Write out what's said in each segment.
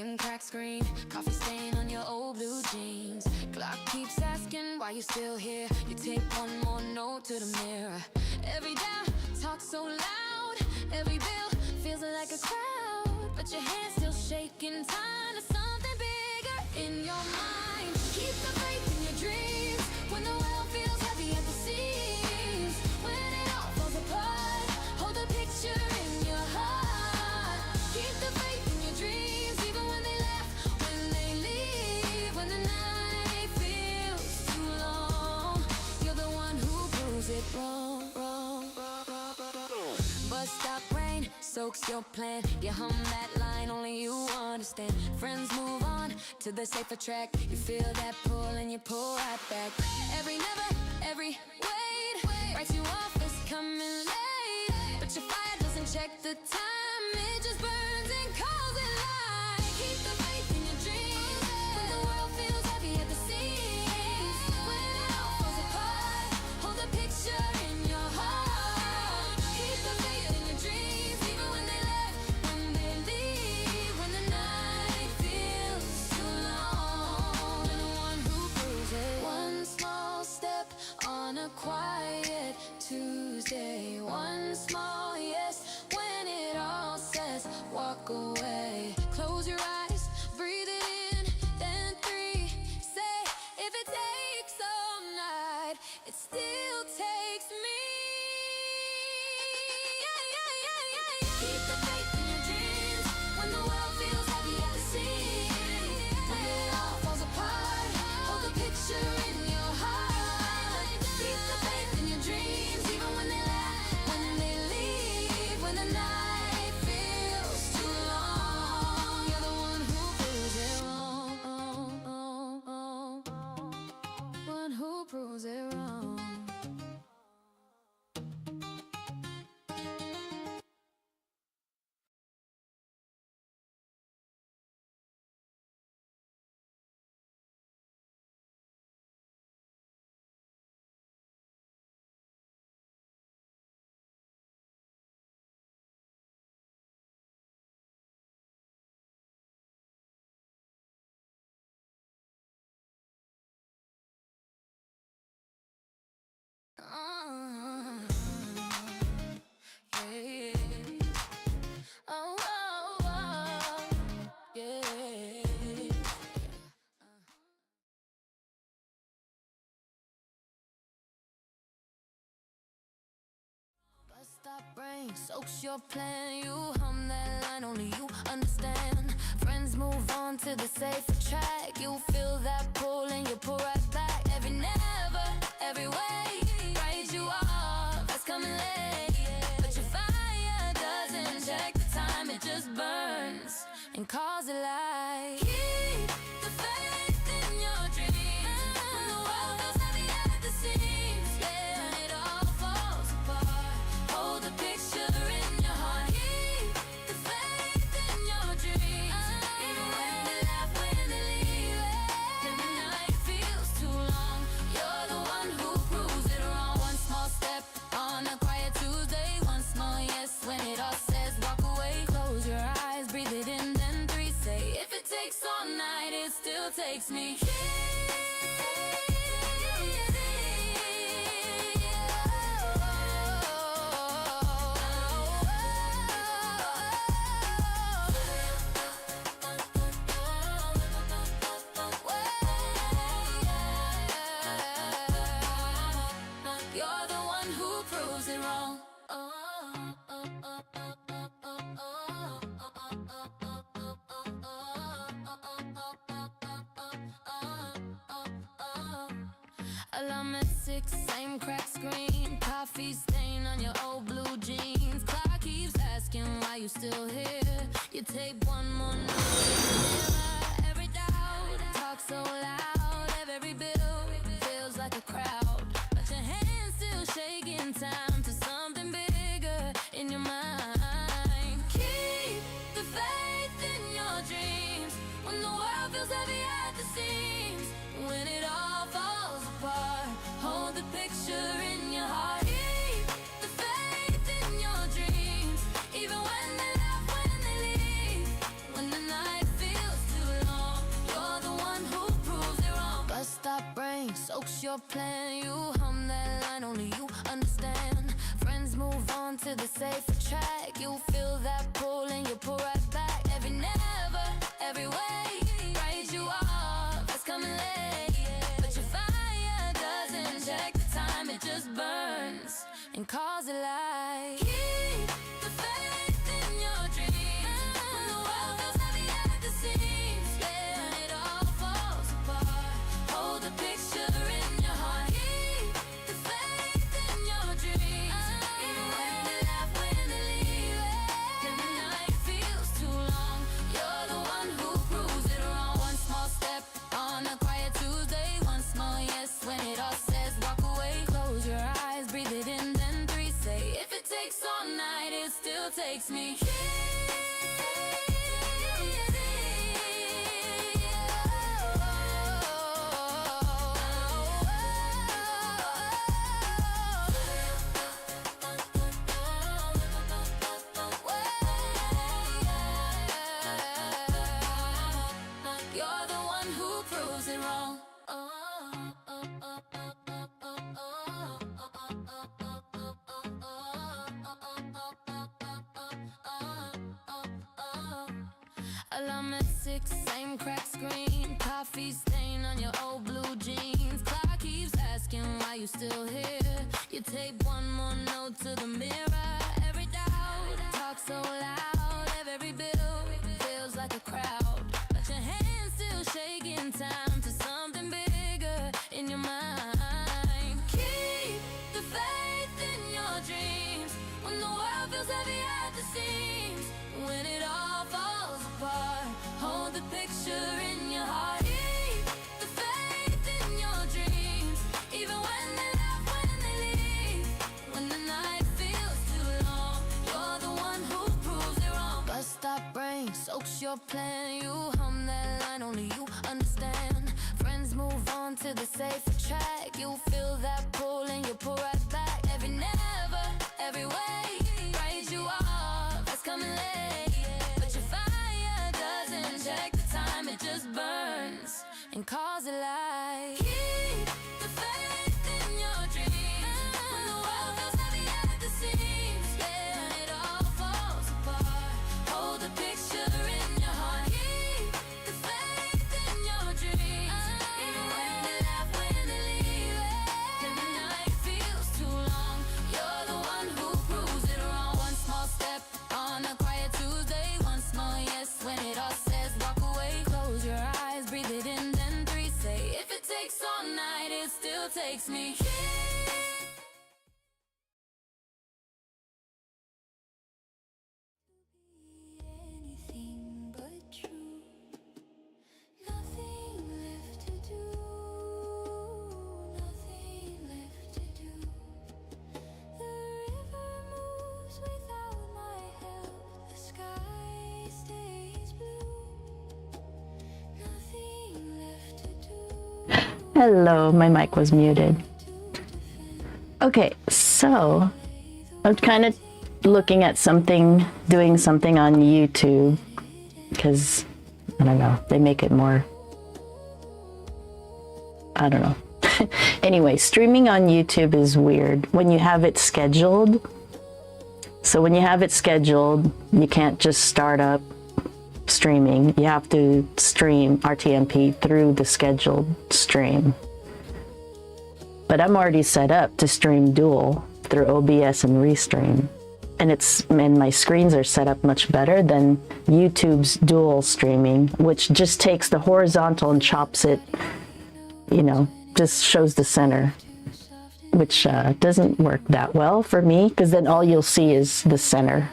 same cracked screen, coffee stain on your old blue jeans. Clock keeps asking why you still here. You take one more note to the mirror. Every doubt talks so loud, every bill feels like a crowd, but your hand's still shaking, time to something bigger in your mind. Keep the faith in your dreams when the world feels heavy at the seams. When it all falls apart, hold the picture in your heart. Keep the faith in your dreams, even when they laugh, when they leave, when the night feels too long. You're the one who proves it wrong, wrong, wrong, wrong, wrong. Bus stop rain soaks your plan. You hum that line only you understand. Friends move on to the safer track. You feel that pull and you pull right back. Every never, every wait writes you off as coming late, but your fire doesn't check the time. It just burns and calls it light. Keep the faith in your dreams when the world feels heavy at the seams. When it all falls apart, hold the picture in your heart. Keep the faith in your dreams, even when they left, when they leave, when the night feels too long. You're the one who proves it. One small step on a quiet Tuesday. One small yes when it all says walk away. Close your eyes, breathe it in, then three. Say if it takes all night, it still takes me. Keep the faith in your dreams when the world feels heavy at the seams. When it all falls apart, hold the picture in your heart. Keep the faith in your dreams, even when they laugh, when they leave, when the night feels too long. You're the one who proves it wrong, one who proves it wrong. Yeah. Oh, oh, oh, yeah. Bus stop rain soaks your plan. You hum that line only you understand. Friends move on to the safer track. You feel that pull and you pull right back. Every never, every way write you off as coming late, but your fire doesn't check the time. It just burns and calls it light. Keep the faith in your dreams when the world feels heavy at the seams. Yeah, when it all falls apart, hold the picture in your heart. Keep the faith in your dreams, even when they laugh, when they leave, when the night feels too long. You're the one who proves it wrong. One small step on a quiet Tuesday. One small yes when it all says walk away. Close your eyes, breathe it in, then three. Say if it takes all night, it still takes me. You're the one who proves it wrong. Alarm at 6, same cracked screen, coffee stain on your old blue jeans. Clock keeps asking why you still here. You take one more note, every doubt talks so loud, every bill feels like a crowd, but your hands still shaking, time to something bigger in your mind. Keep the faith in your dreams when the world feels heavy at the seams. When it all falls apart, hold the picture in your heart. Keep the faith in your dreams, even when they laugh, when they leave, your plan, you hum that line, only you understand. Friends move on to the safer track. You feel that pull and you pull right back. Every never, every way, right you off, it's coming late. But your fire doesn't check the time, it just burns and calls it light. Keep the faith in your dreams. When the world feels heavy at the seams, when it all falls apart, hold the picture in your heart. Keep the faith in your dreams. Even when they laugh, when they leave it, and the night feels too long, you're the one who proves it wrong. One small step on a quiet Tuesday, one small yes when it all says walk away. Close your eyes, breathe it in, then three say, if it takes all night, it still takes me. You're the one who proves it wrong. Alarm at 6, same cracked screen, coffee stain on your old blue jeans. Clock keeps asking why you still here. You tape one more note to the mirror. Every doubt talks so loud, every bill feels like a crowd, but your hands still shaking time to something bigger in your mind. Keep the faith in your dreams. When the world feels heavy at the seams, when it all falls apart, hold the picture in your heart. Keep the faith in your dreams. Even when they laugh, when they leave, when the night feels too long, you're the one who proves it wrong. Bus stop brain soaks your plan. You hum that line, only you understand. Friends move on to the safer track. You feel that pull and you pull right back. Every never, every way, right you off, it's coming late. But your fire doesn't check the time, it just burns and calls it light. Keep the faith in your dreams. When the world feels heavy at the seams, when it all falls apart, hold the picture in your heart. Keep the faith in your dreams. Even when they laugh, when they leave it, and the night feels too long, you're the one who proves it wrong. One small step on a quiet Tuesday, one small yes when it all says walk away. Close your eyes, breathe it in, then three say, if it takes all night, it still takes me. Anything but true. Nothing left to do. Nothing left to do. The river moves without my help. The sky stays blue. Nothing left to do. Hello, my mic was muted. Okay, so I'm kind of looking at something, doing something on YouTube, because, I don't know, they make it more, I don't know. Anyway, streaming on YouTube is weird when you have it scheduled. So when you have it scheduled, you can't just start up streaming. You have to stream RTMP through the scheduled stream. But I'm already set up to stream dual through OBS and Restream. And my screens are set up much better than YouTube's dual streaming, which just takes the horizontal and chops it, you know, just shows the center, which doesn't work that well for me, because then all you'll see is the center,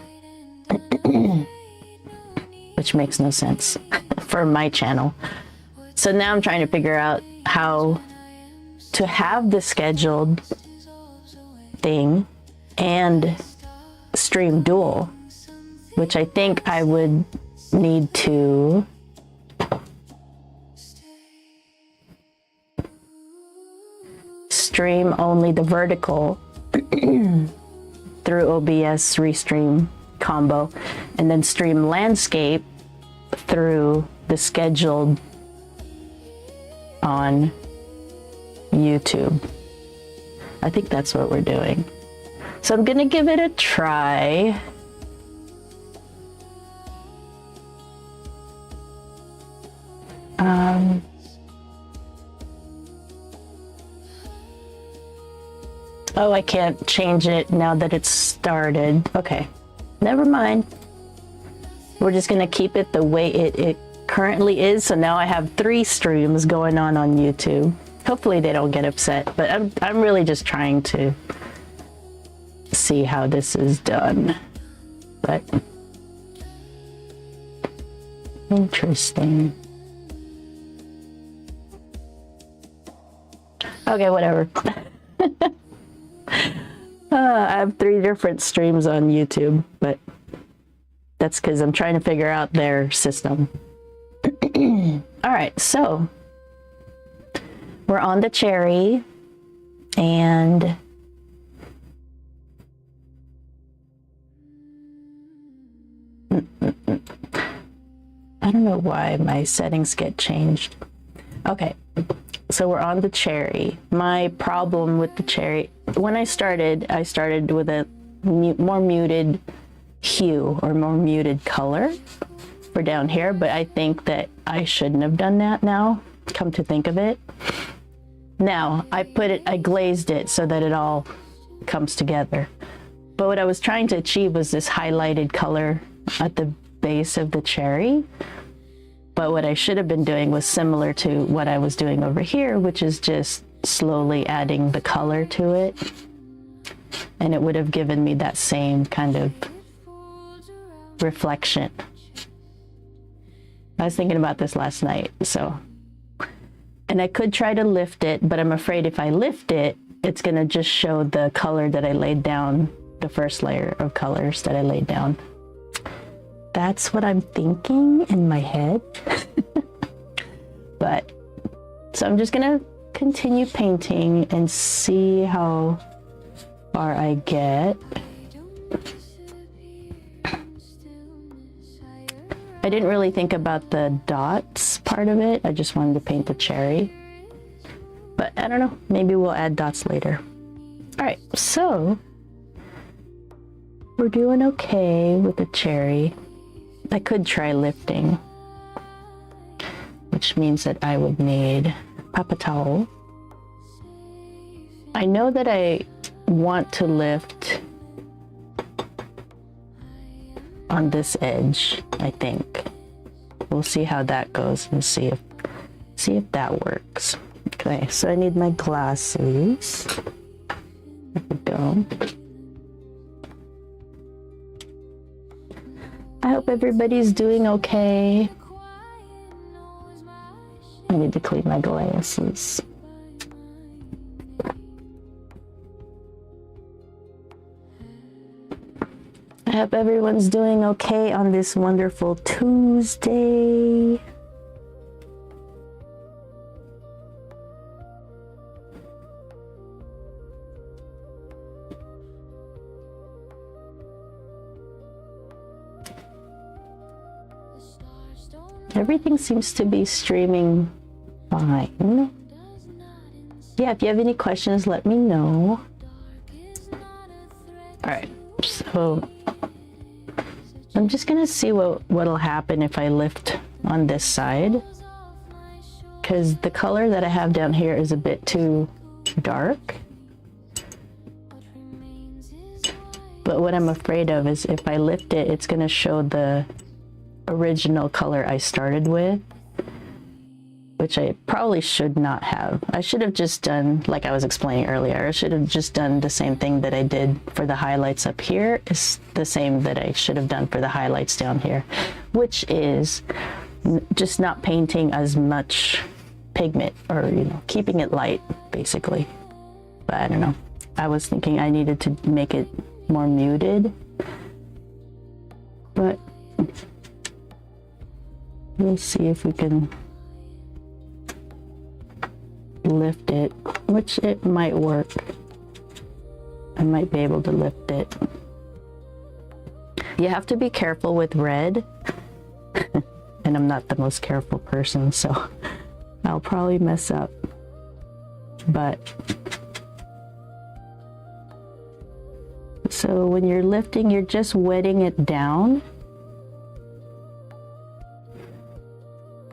which makes no sense for my channel. So now I'm trying to figure out how to have the scheduled thing and stream dual, which I think I would need to stream only the vertical through OBS Restream combo, and then stream landscape through the scheduled on YouTube. I think that's what we're doing. So I'm gonna give it a try. Oh, I can't change it now that it's started. Okay, never mind. We're just gonna keep it the way it currently is. So now I have 3 streams going on YouTube. Hopefully they don't get upset, but I'm really just trying to see how this is done. But interesting. Okay, whatever. I have 3 different streams on YouTube, but that's because I'm trying to figure out their system. All right, so we're on the cherry, and I don't know why my settings get changed. Okay, so we're on the cherry. My problem with the cherry, when I started with a more muted hue or more muted color for down here, but I think that I shouldn't have done that now, come to think of it. Now, I glazed it so that it all comes together. But what I was trying to achieve was this highlighted color at the base of the cherry. But what I should have been doing was similar to what I was doing over here, which is just slowly adding the color to it. And it would have given me that same kind of reflection. I was thinking about this last night, so. And I could try to lift it, but I'm afraid if I lift it, it's gonna just show the color that I laid down, the first layer of colors that I laid down. That's what I'm thinking in my head. But, so I'm just gonna continue painting and see how far I get. I didn't really think about the dots part of it. I just wanted to paint the cherry. But I don't know, maybe we'll add dots later. All right, so we're doing okay with the cherry. I could try lifting, which means that I would need paper towel. I know that I want to lift on this edge, I think. We'll see how that goes and see if that works. Okay, so I need my glasses. There we go. I hope everybody's doing okay. I need to clean my glasses. I hope everyone's doing okay on this wonderful Tuesday. Everything seems to be streaming fine. Yeah, if you have any questions, let me know. All right, so I'm just gonna see what'll happen if I lift on this side, because the color that I have down here is a bit too dark. But what I'm afraid of is if I lift it, it's gonna show the original color I started with, which I probably should not have. I should have just done, like I was explaining earlier, I should have just done the same thing that I did for the highlights up here is the same that I should have done for the highlights down here, which is just not painting as much pigment, or keeping it light basically. But I don't know, I was thinking I needed to make it more muted, but we'll see if we can lift it, which it might work. I might be able to lift it. You have to be careful with red, and I'm not the most careful person, so I'll probably mess up. But so when you're lifting, you're just wetting it down.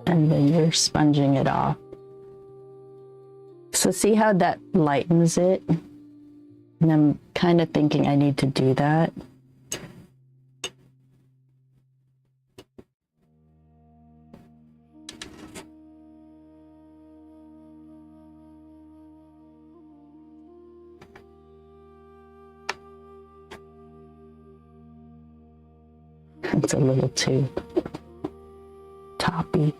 And then you're sponging it off. So see how that lightens it? And I'm kind of thinking I need to do that. It's a little too toppy.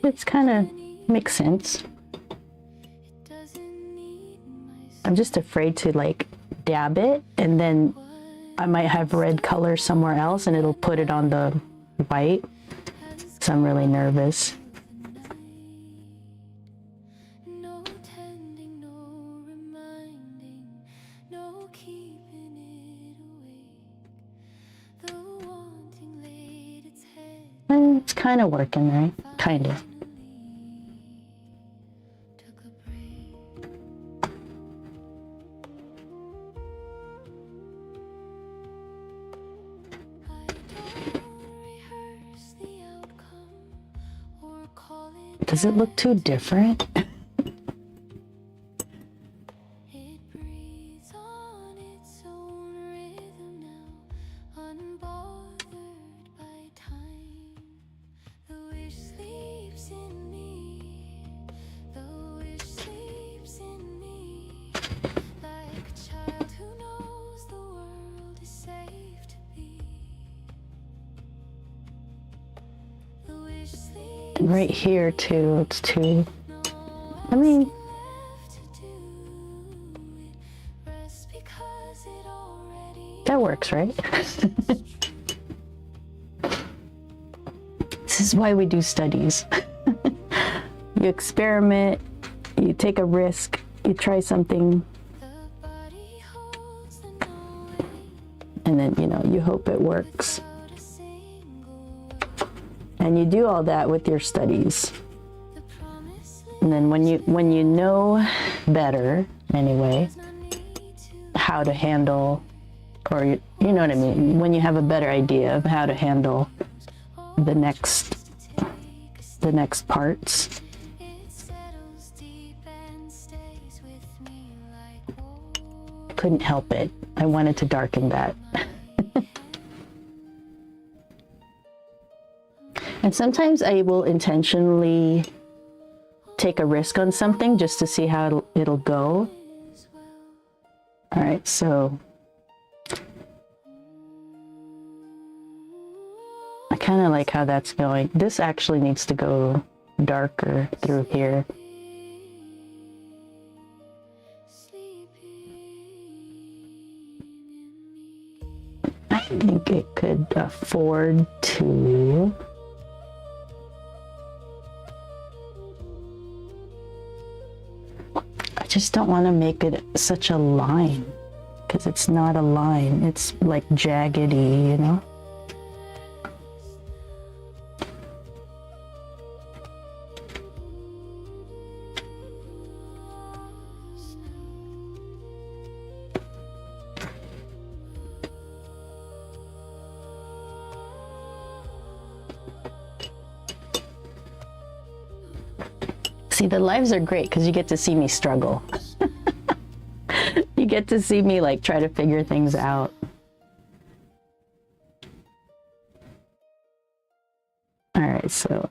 It's kind of makes sense. I'm just afraid to like dab it and then I might have red color somewhere else and it'll put it on the white. So I'm really nervous. It's kind of working, right? Kind of. Does it look too different? Right here too, it's too, I mean, that works, right? This is why we do studies. You experiment, you take a risk, you try something, and then, you know, you hope it works. And you do all that with your studies. And then when you know better, anyway, how to handle, or you know what I mean, when you have a better idea of how to handle the next parts. Couldn't help it. I wanted to darken that. And sometimes I will intentionally take a risk on something just to see how it'll go. All right, so I kind of like how that's going. This actually needs to go darker through here. I think it could afford to. I just don't want to make it such a line, because it's not a line. It's like jaggedy, you know? See, the lives are great because you get to see me struggle. You get to see me like try to figure things out. All right, so.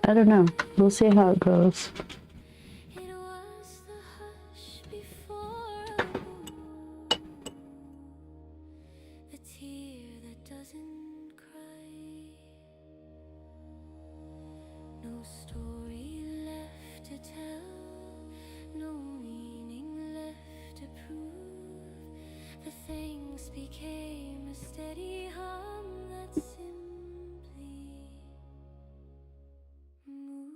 I don't know. We'll see how it goes. It was the hush before a move, the tear that doesn't cry. No story left to tell, no meaning left to prove. The things became a steady hum that simply moves.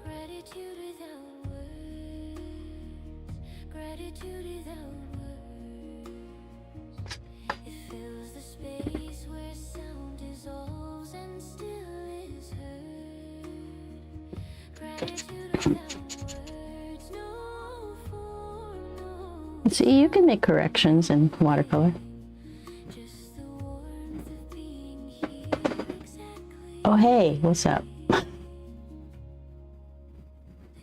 Gratitude without words, gratitude without words. It fills the space where sound dissolves and still is heard. Gratitude without words, no form, no. See, you can make corrections in watercolor. Just the warmth of being here exactly Oh, hey, what's up? the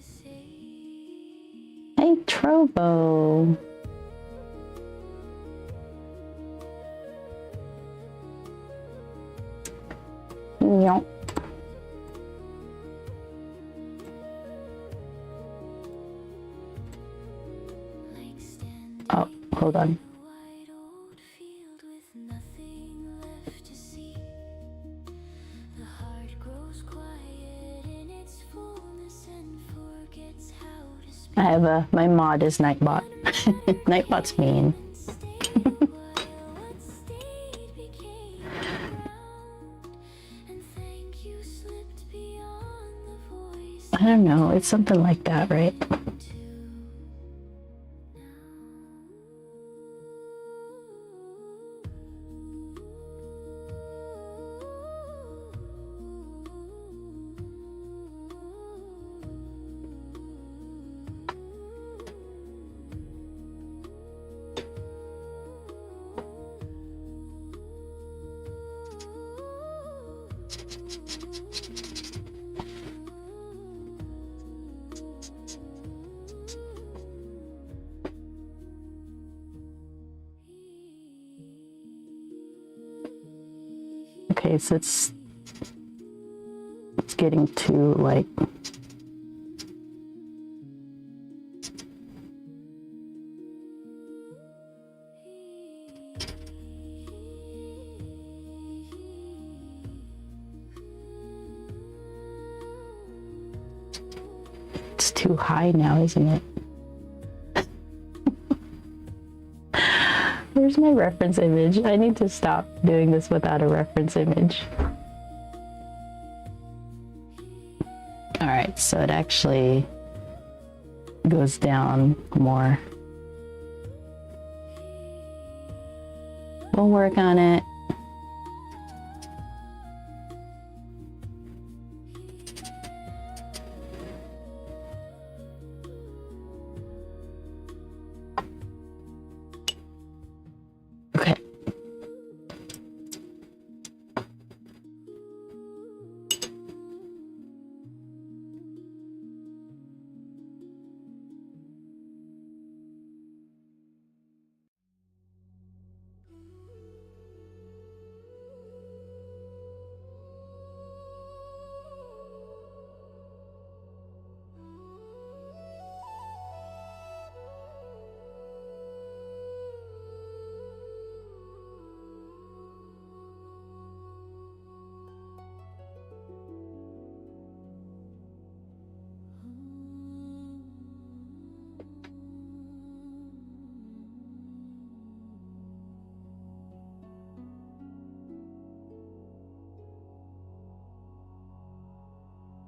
same. Hey, Trovo. Meow. Like standing Oh, hold on. in a wide old field with nothing left to see. The heart grows quiet in its fullness and forgets how to speak. I have my mod is Nightbot. Nightbot's mean. And stayed while what stayed became ground. And thank you slipped beyond the voice I don't know. It's something like that, right? to Okay, so it's getting too like it's too high now, isn't it? Where's my reference image? I need to stop doing this without a reference image. All right, so it actually goes down more. We'll work on it. Okay.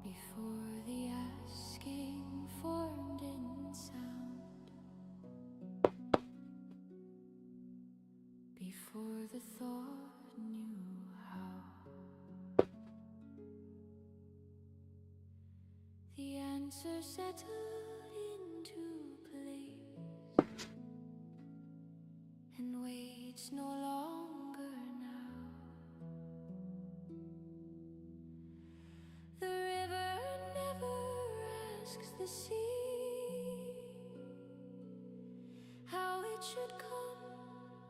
before the asking formed in sound, before the thought knew how, the answer settled into place and waits no longer now. the sea, how it should come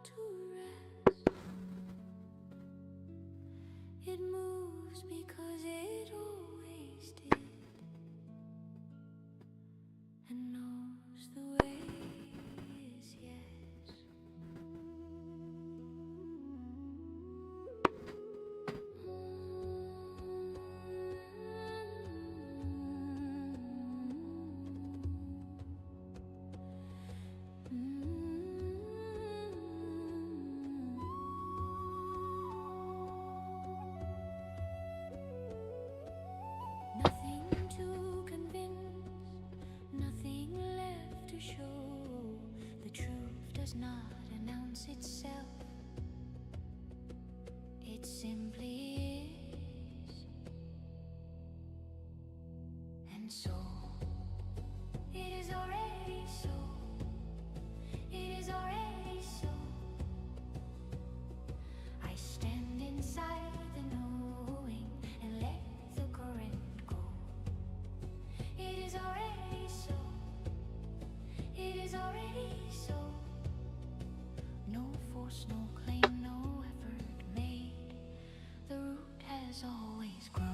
to rest. It moves because it always did, and knows the way is yes. Nothing to convince, nothing left to show. The truth does not announce itself, it simply is. And so, it is already so. It is already so. I stand inside the knowing and let the current go. It is already so. It is already so. No force, no claim, no effort made. The root has always grown.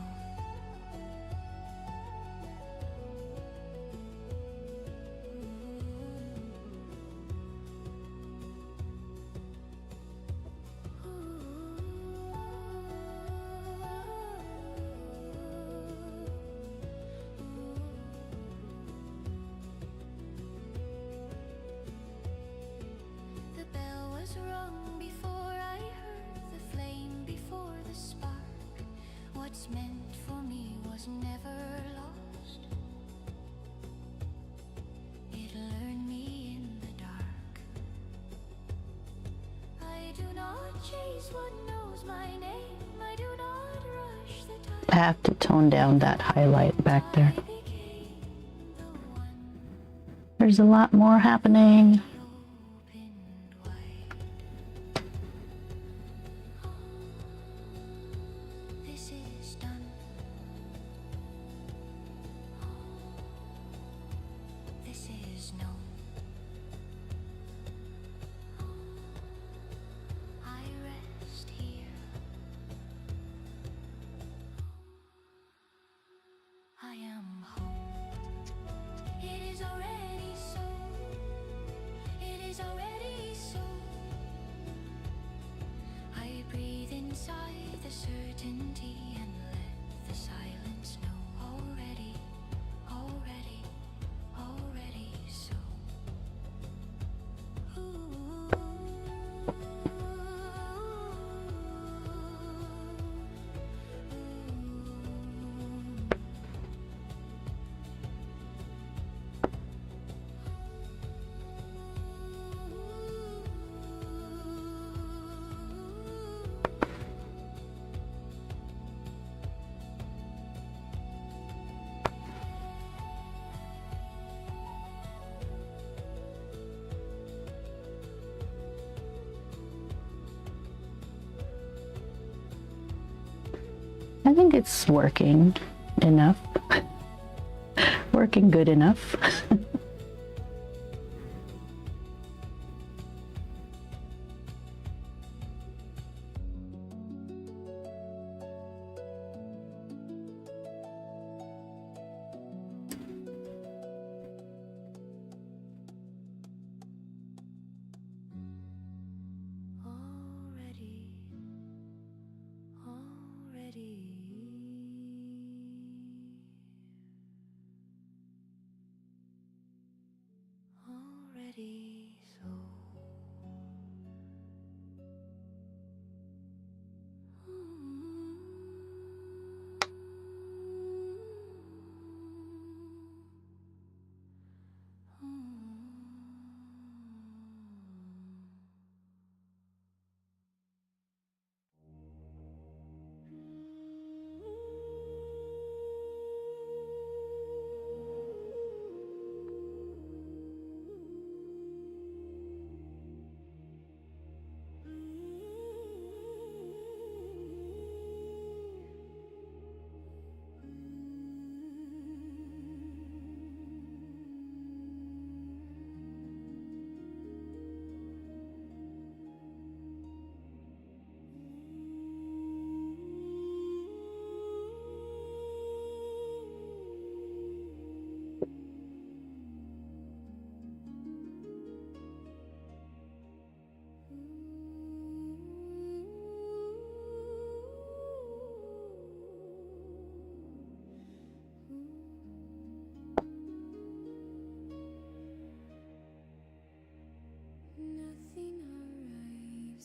The bell was rung before I heard the flame, before the spark. What's meant for me was never lost. It lured me in the dark. I do not chase what knows my name. I do not rush the tide. I have to tone down that highlight back there. I became the one There's a lot more happening. opened wide. This is done. This is known. I rest here. I am home. It is already so. It is already so. I breathe inside the certainty and let the silence know. Already, already, already so. I think it's working enough. Working good enough. Already, already, already so.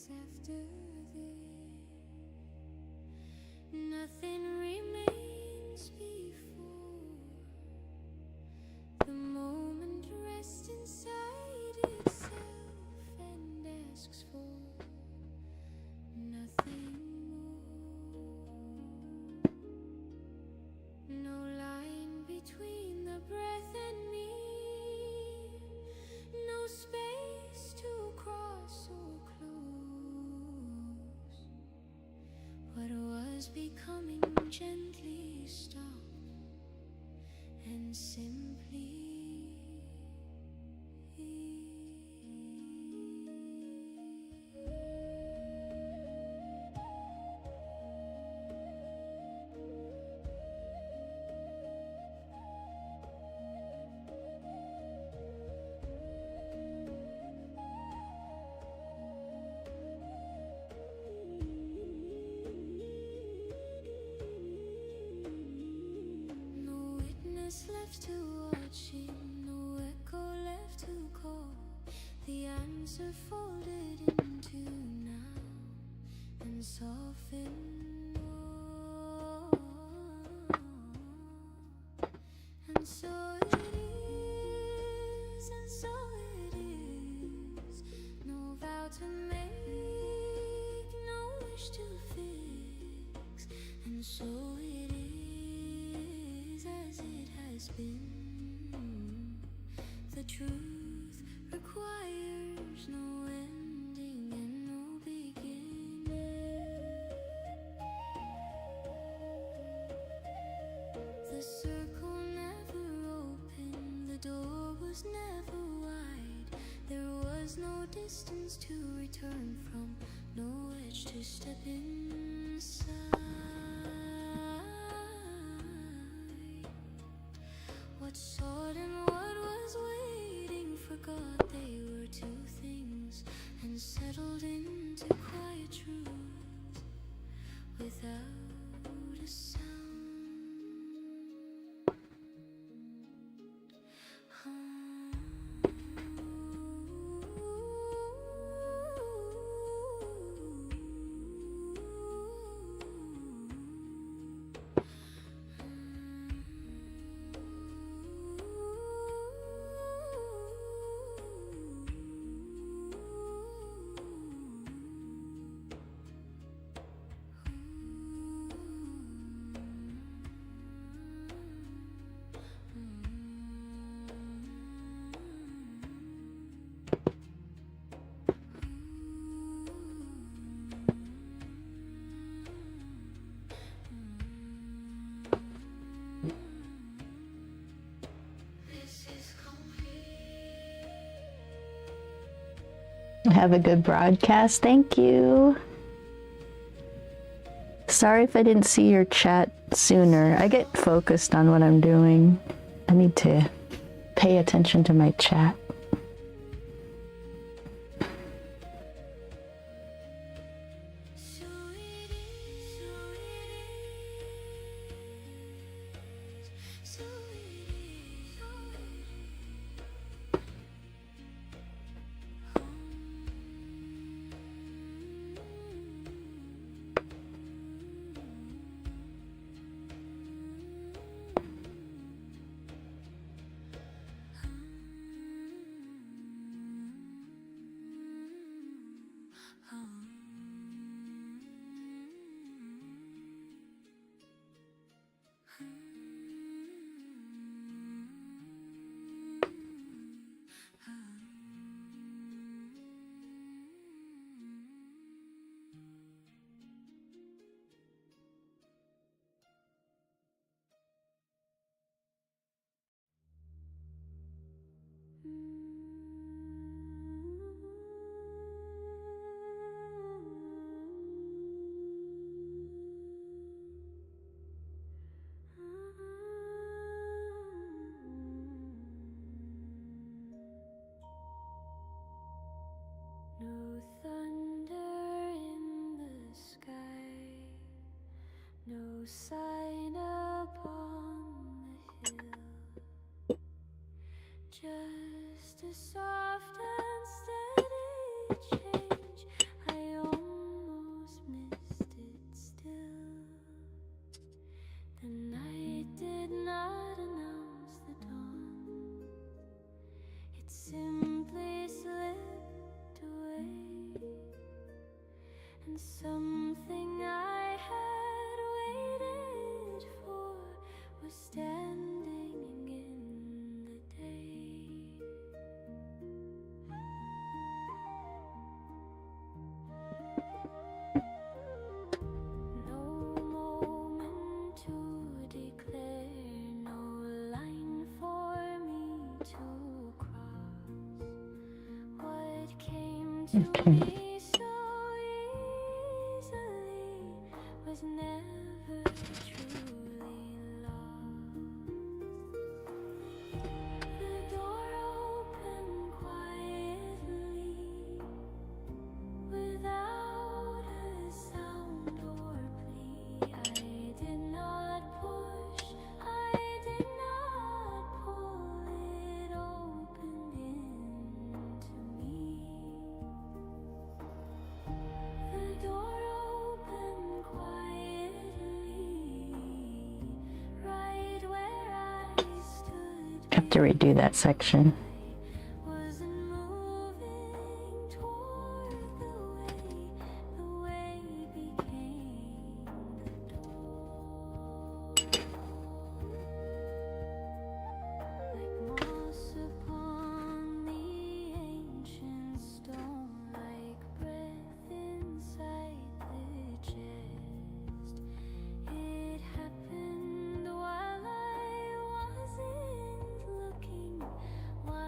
moments after this. Nothing remains before the moment rests inside itself and asks for nothing more. No line between the breath and me, no space to cross or close. What was becoming gently stopped and simply left to watch him, no echo left to call. The answer folded into now and softened. And so it is, and so it is. No vow to make, no wish to fix. And so it is as it has been. The truth requires no ending and no beginning. The circle never opened, the door was never wide. There was no distance to return from, no edge to step inside. What sought and what was waiting forgot they were two things and settled into quiet truth without a sound. Have a good broadcast. Thank you. Sorry if I didn't see your chat sooner. I get focused on what I'm doing. I need to pay attention to my chat. No thunder in the sky, no sign upon the hill, just a soft and steady change. I Okay. Was never truly lost. The door opened quietly, without a sound or plea. I did not push, I did not pull, it opened into me. The door opened quietly, right where I stood. I have to redo that section. Wasn't moving toward the way became the door. Like moss upon the ancient stone, like breath inside the chest. It happened while I wasn't looking, while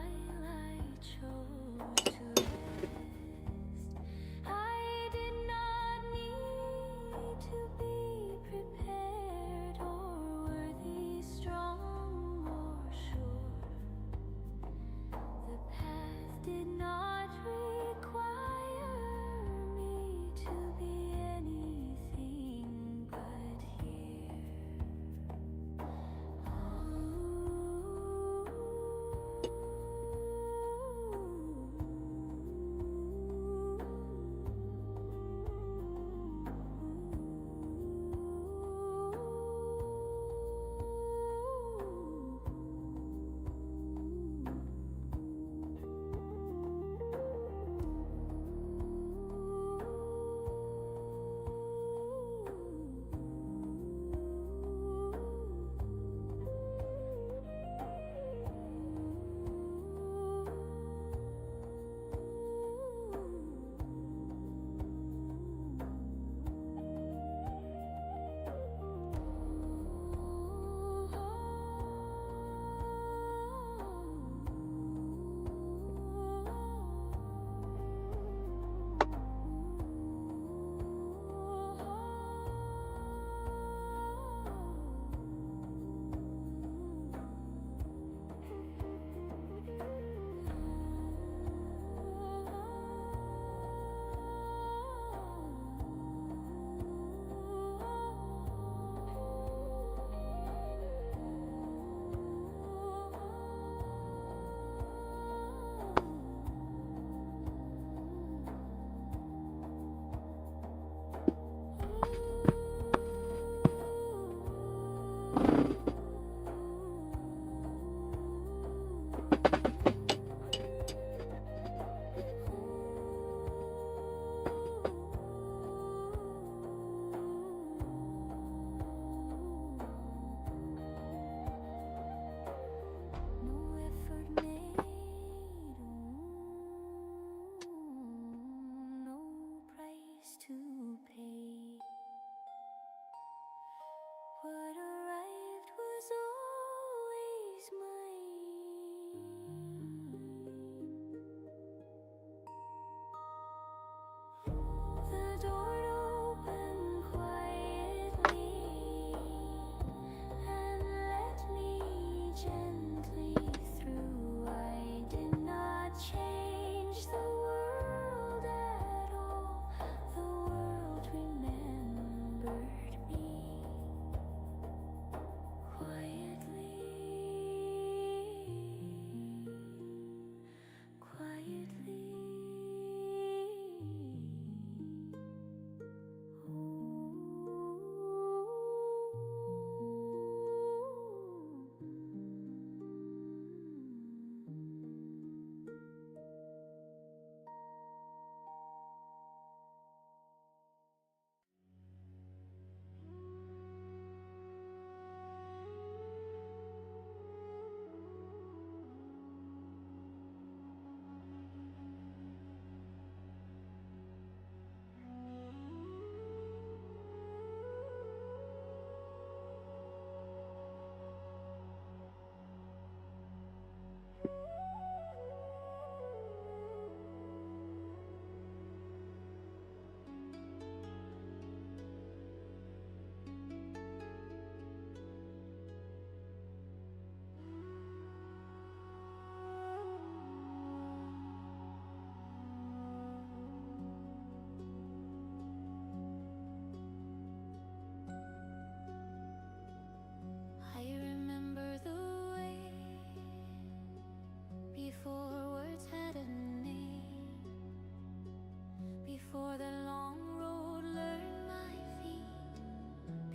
for the long road, learn my feet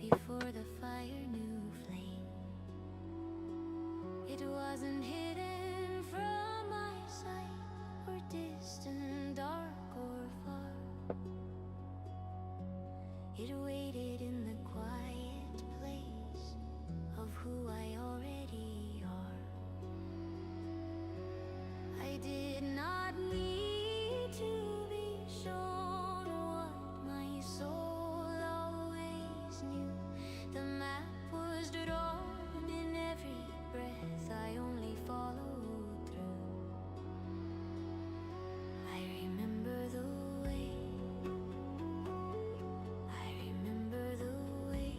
before the fire knew flame. It wasn't hidden from my sight, or distant, dark or far. It waited in the quiet place of who I already are. I did not need to be shown what my soul always knew. The map was drawn in every breath I only followed through. I remember the way, I remember the way,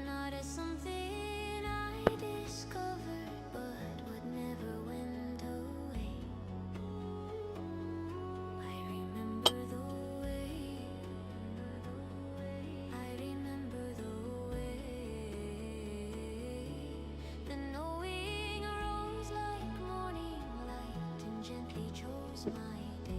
not as something I discovered, but what never went away. I remember the way, I remember the way. The knowing arose like morning light and gently chose my day.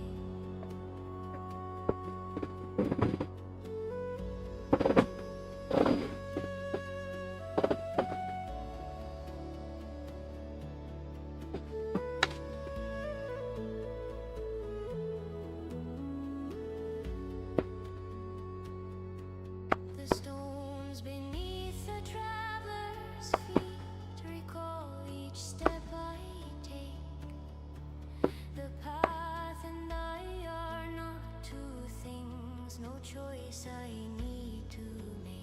The stones beneath the traveler's feet recall each step I take. The path and I are not two things, no choice I need to make.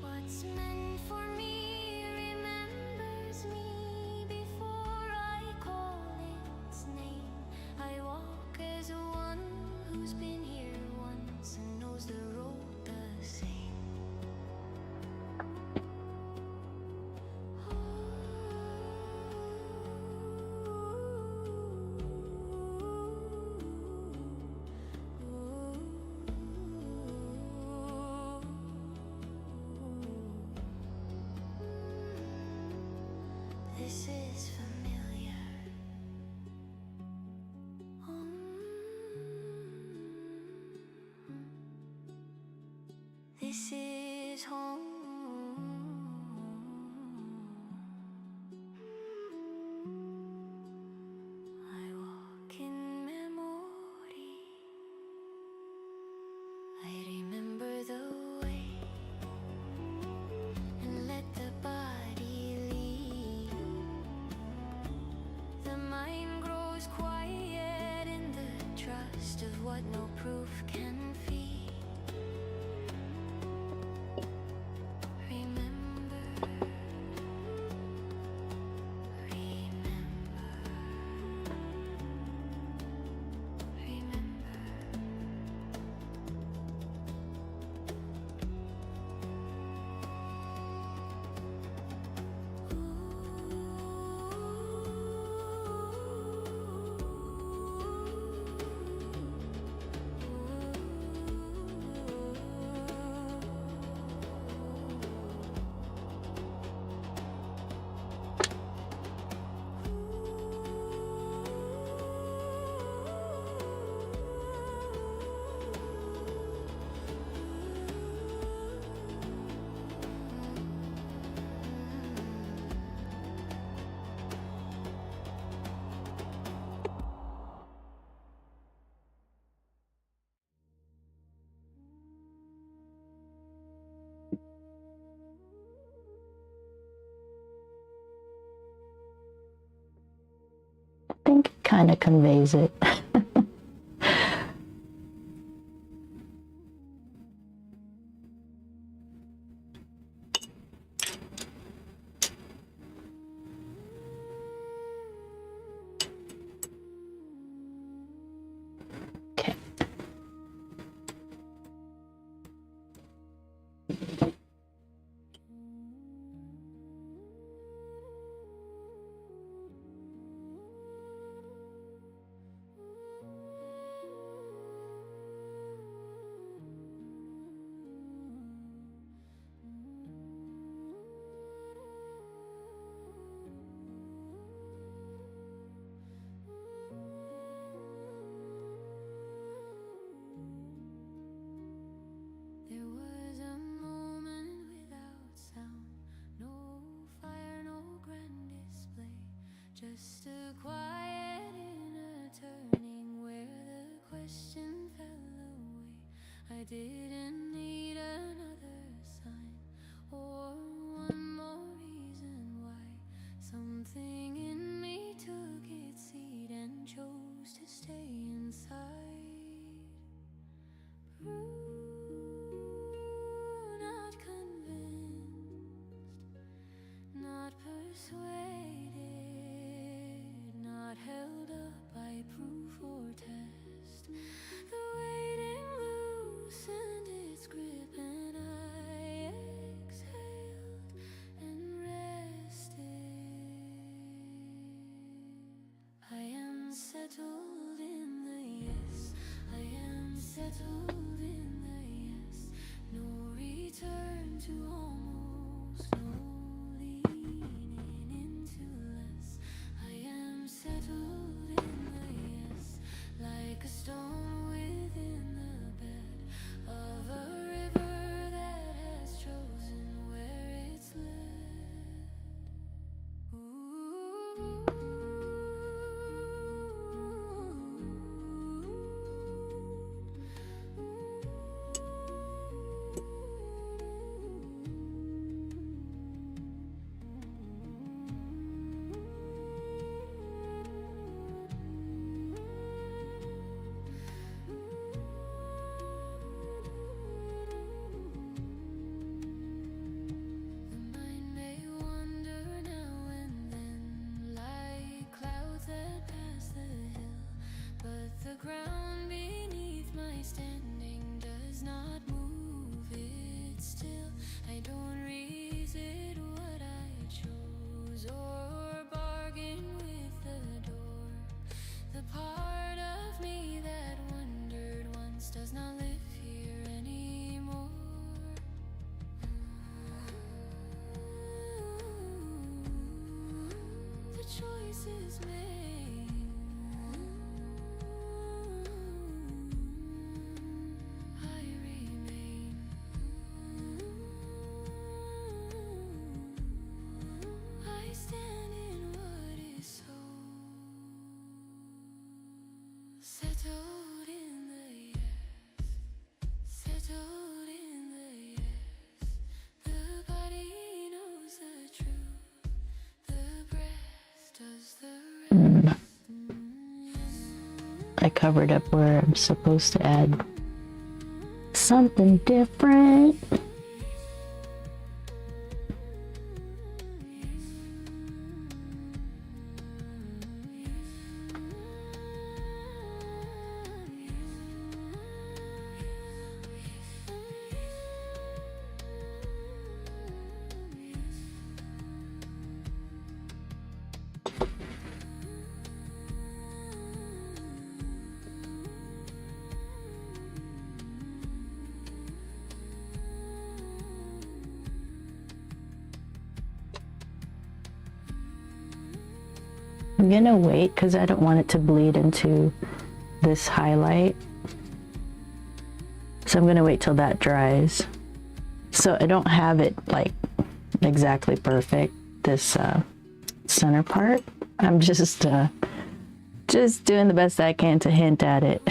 What's meant for me remembers me before I call its name. I walk as one who's been here once and knows the road the same. This is familiar. This is home. I walk in memory. I remember the way and let the body lead. The mind grows quiet in the trust of what no proof can feed. Remember, remember, remember. I think it kind of conveys it. Okay. Just a quiet inner turning where the question fell away. I didn't need another sign or one more reason why. Something in me took its seat and chose to stay inside. Not convinced, not persuaded, not held up by proof or test. The waiting loosened its grip and I exhaled and rested. I am settled in the yes, I am settled in the yes. No return to almost, no leaning into less. I am settled in the yes, like a stone within the bed of a river that has chosen where it's led. Ooh. The mind may wander now and then, like clouds that pass the hill, but the ground beneath my standing does not move, it's still. I don't revisit what I chose or bargain with the door. The part of me that wondered once does not live here anymore. The choice is made. I remain. I stand in what is so. Settled in the yes, settled in the yes. The body knows the truth, the breath does the rest. I covered up where I'm supposed to add something different. I'm gonna wait because I don't want it to bleed into this highlight. So I'm gonna wait till that dries. So I don't have it like exactly perfect, this center part. I'm just doing the best I can to hint at it.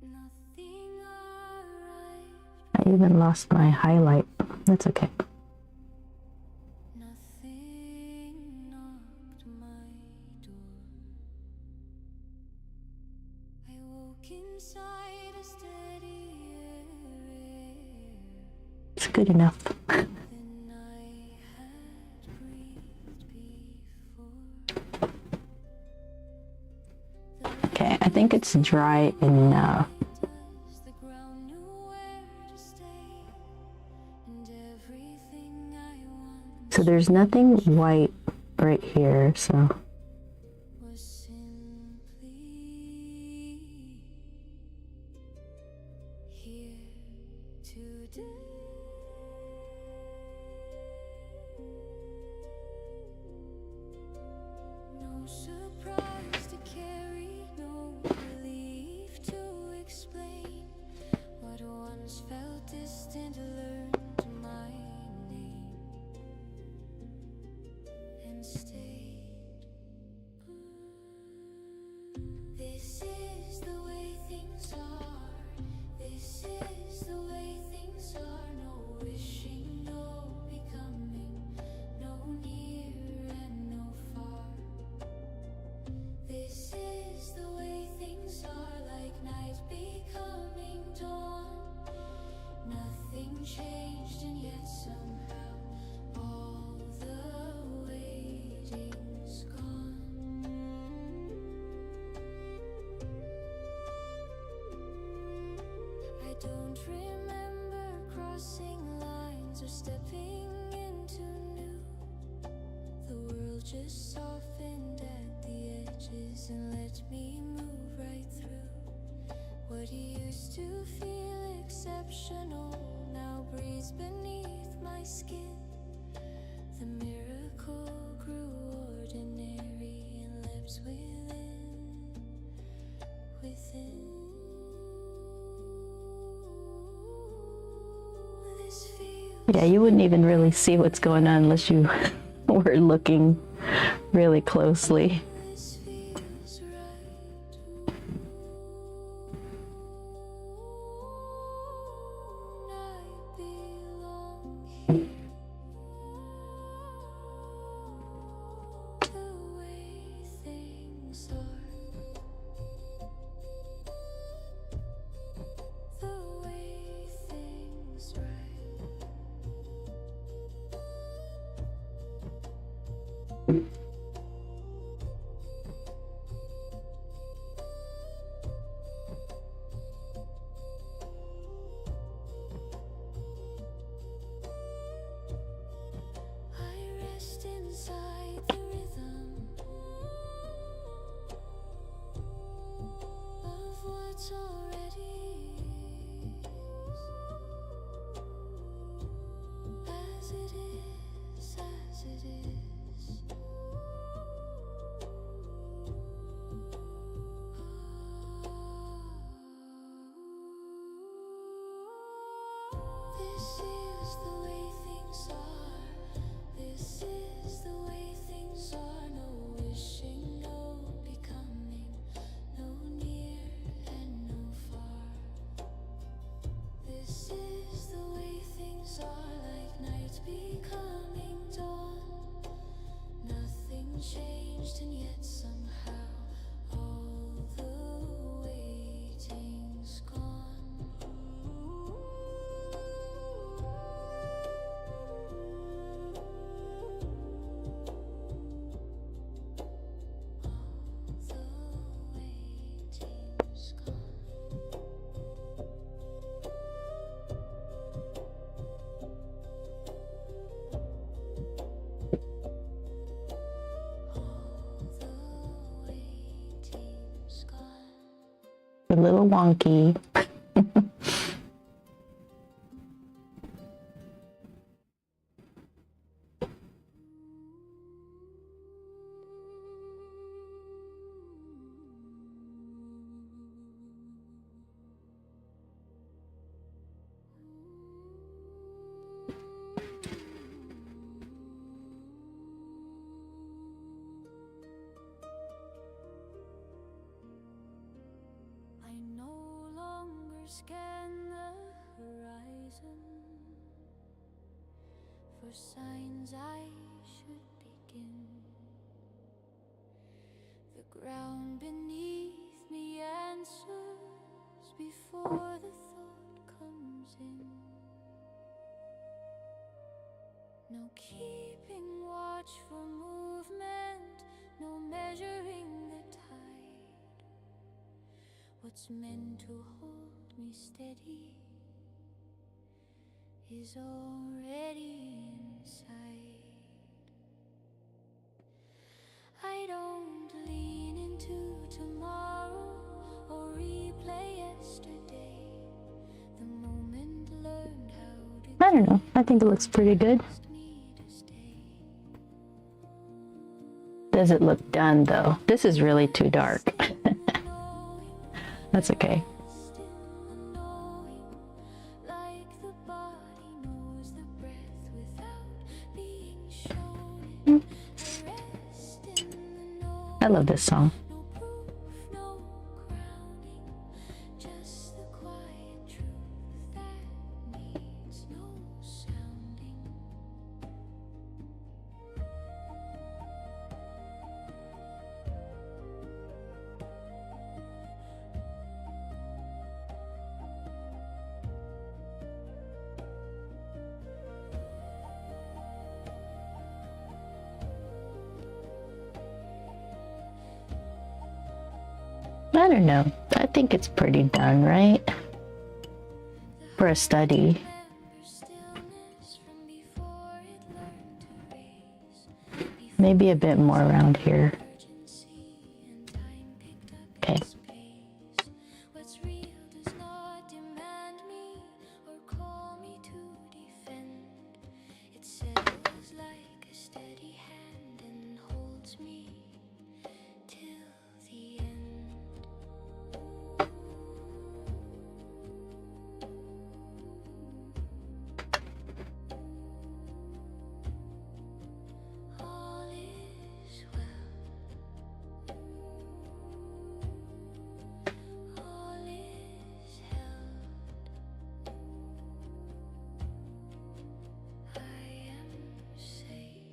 Nothing arrived, I even lost my highlight. That's okay. nothing knocked my door. I woke inside a steady air It's good enough. than I had breathed before. Okay, I think it's dry enough. The ground knew where to stay, and everything I want. So there's nothing white right here, so. Was simply here today. No surprise to carry, no relief to explain. What once felt distant learned my name and stayed. This is the way things are. This is the way things are. No wishing, no becoming, no near and no far. This is the way things are, like night becoming dawn. Nothing changed, and yet somehow all the waiting's gone. I don't remember crossing lines or stepping into new. The world just softened at the edges and let me move right through. What used to feel exceptional now breathes beneath my skin. The miracle grew ordinary and lives within. This feels Yeah, you wouldn't even really see what's going on unless you were looking really closely. This feels right. I belong here. The way things are. The way things right. I rest inside the rhythm of what's already as it is, as it is. This is the way things are. This is the way things are. No wishing, no becoming, no near and no far. This is the way things are, like night becoming dawn. Nothing changed, and yet somehow all the waiting's gone. The waiting's gone. All the waiting's gone. A little wonky. I no longer scan the horizon for signs I should begin. The ground beneath me answers before the thought comes in. No keeping watch for movement, no measuring the tide. What's meant to hold me steady is already inside. I don't lean into tomorrow or replay yesterday. The moment learned how to I don't know. I think it looks pretty good. ask me to stay. Does it look done though? This is really too dark. That's okay. Rest in the knowing, like the body knows the breath without being shown it. I rest in the knowing. I love this song. No proof, no crowning, just the quiet truth that needs no sounding. I don't know. I think it's pretty done, right? For a study. Remember stillness from before it learned to race. Maybe a bit more around here. Urgency and time picked up Okay. its pace. What's real does not demand me or call me to defend. It settles like a steady hand and holds me till the end. All is well. All is held. I am safe.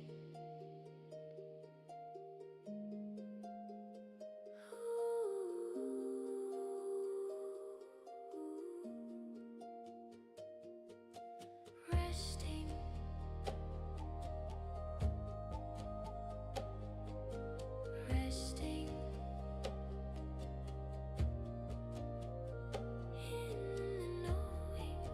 Resting. Resting in the knowing.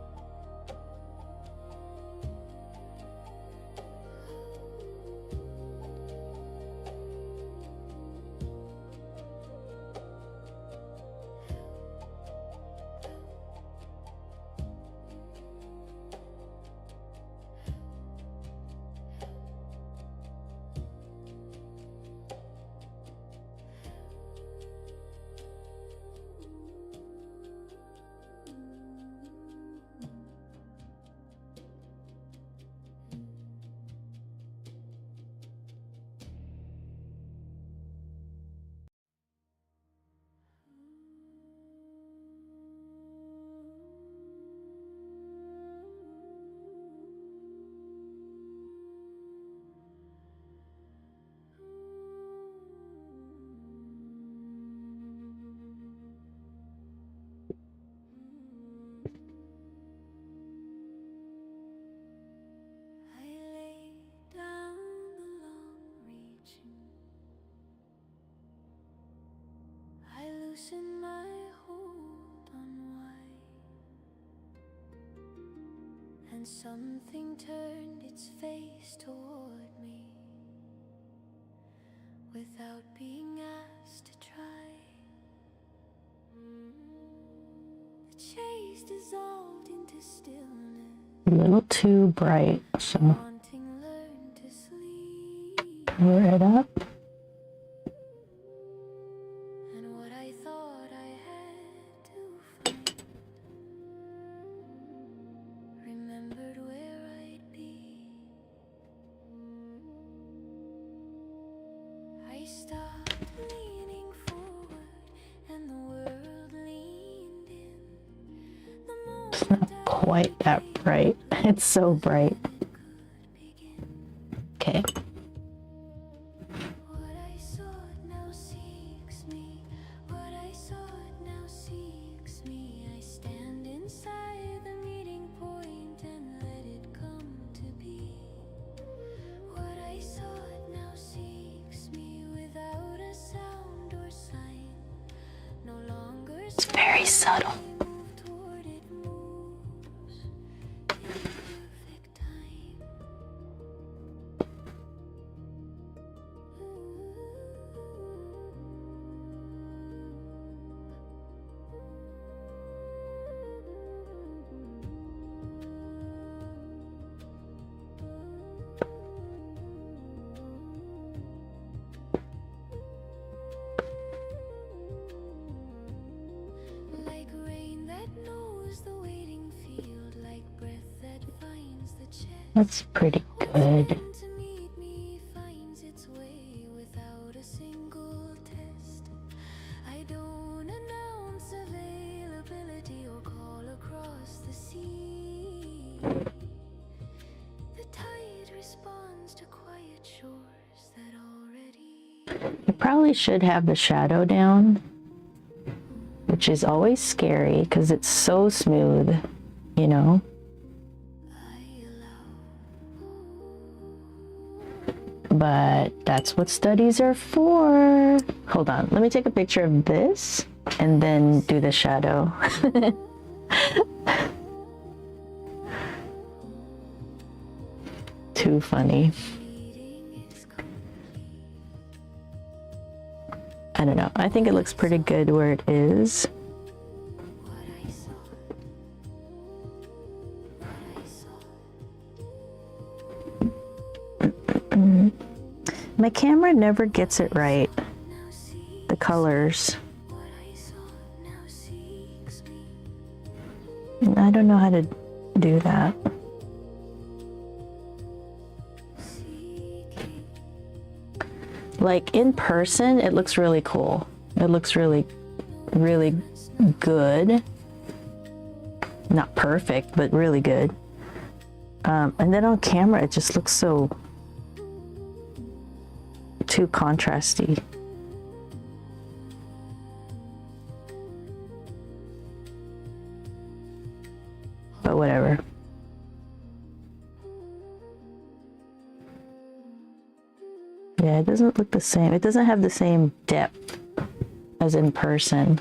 I lay down the long reaching. I loosen my hold on why, and something turned its face toward me without being asked to try. The chase dissolved into stillness. A little too bright, so Wanting learn to sleep, cover it up. and what I thought I had to find, remembered where I'd be. I stopped leaning forward, and the world leaned in. The It's not moment quite that bright. It's so bright. I could begin. Okay. What I sought now seeks me. What I sought now seeks me. I stand inside the meeting point and let it come to be. What I sought now seeks me without a sound or sign. No longer It's very subtle. move toward it moves in perfect time. That's pretty good. To meet me finds its way without a single test. I don't announce availability or call across the sea. The tide responds to quiet shores that already. You probably should have the shadow down, which is always scary because it's so smooth, you know? But that's what studies are for. Hold on, let me take a picture of this and then do the shadow. Too funny. I don't know. I think it looks pretty good where it is. My camera never gets it right. The colors. And I don't know how to do that. Like in person, it looks really cool. It looks really, really good. Not perfect, but really good. And then on camera, it just looks so too contrasty. But whatever. Yeah, it doesn't look the same. It doesn't have the same depth as in person.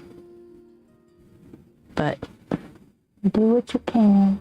But do what you can.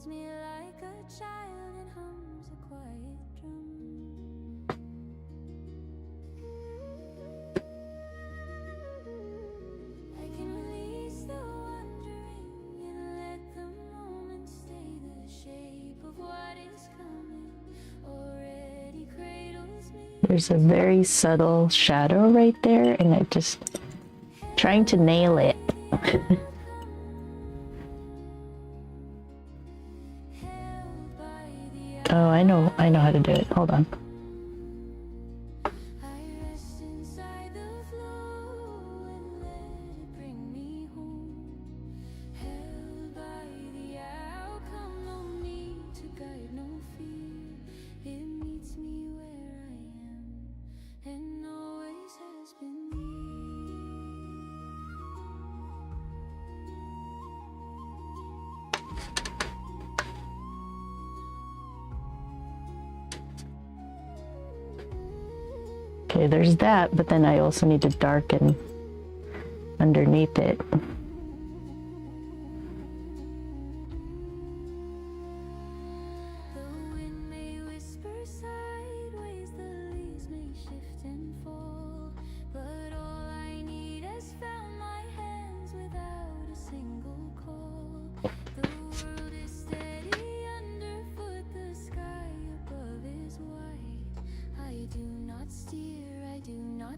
Me like a child and hums a quiet drum. I can release the wandering and let the moment stay. The shape of what is coming already cradles me. There's a very subtle shadow right there, and I just trying to nail it. Oh, I know how to do it. Hold on. Okay, there's that, but then I also need to darken underneath it.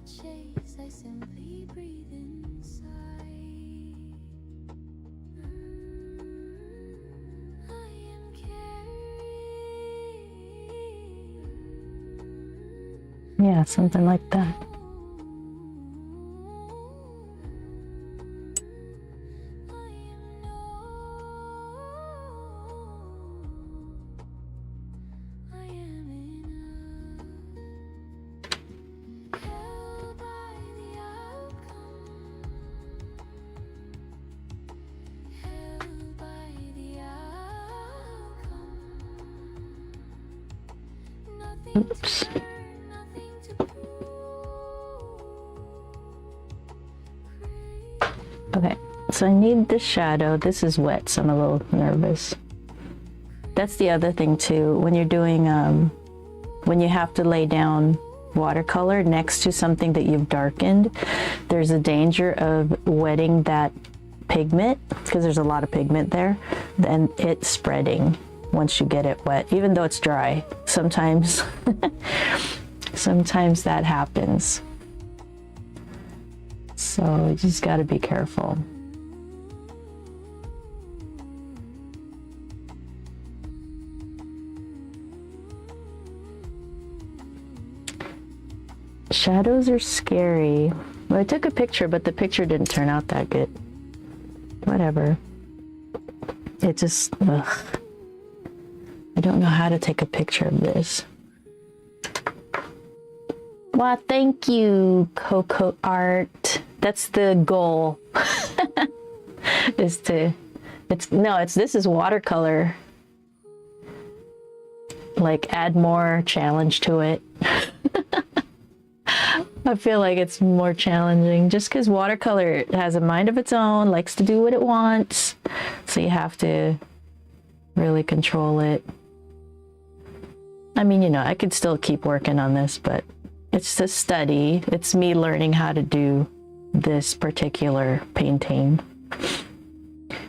Chase, I simply breathe inside. I am carried. Yeah, something like that. Oops. Okay, so I need the shadow. This is wet, so I'm a little nervous. That's the other thing too, when you're doing, when you have to lay down watercolor next to something that you've darkened, there's a danger of wetting that pigment, because there's a lot of pigment there, and it spreading once you get it wet, even though it's dry. Sometimes, sometimes that happens. So you just got to be careful. Shadows are scary. Well, I took a picture, but the picture didn't turn out that good. Whatever. It just, ugh. I don't know how to take a picture of this. Well, thank you, Coco Art. That's the goal. Is to, this is watercolor. Like, add more challenge to it. I feel like it's more challenging just because watercolor has a mind of its own, likes to do what it wants. So you have to really control it. I mean, you know, I could still keep working on this, but it's a study. It's me learning how to do this particular painting.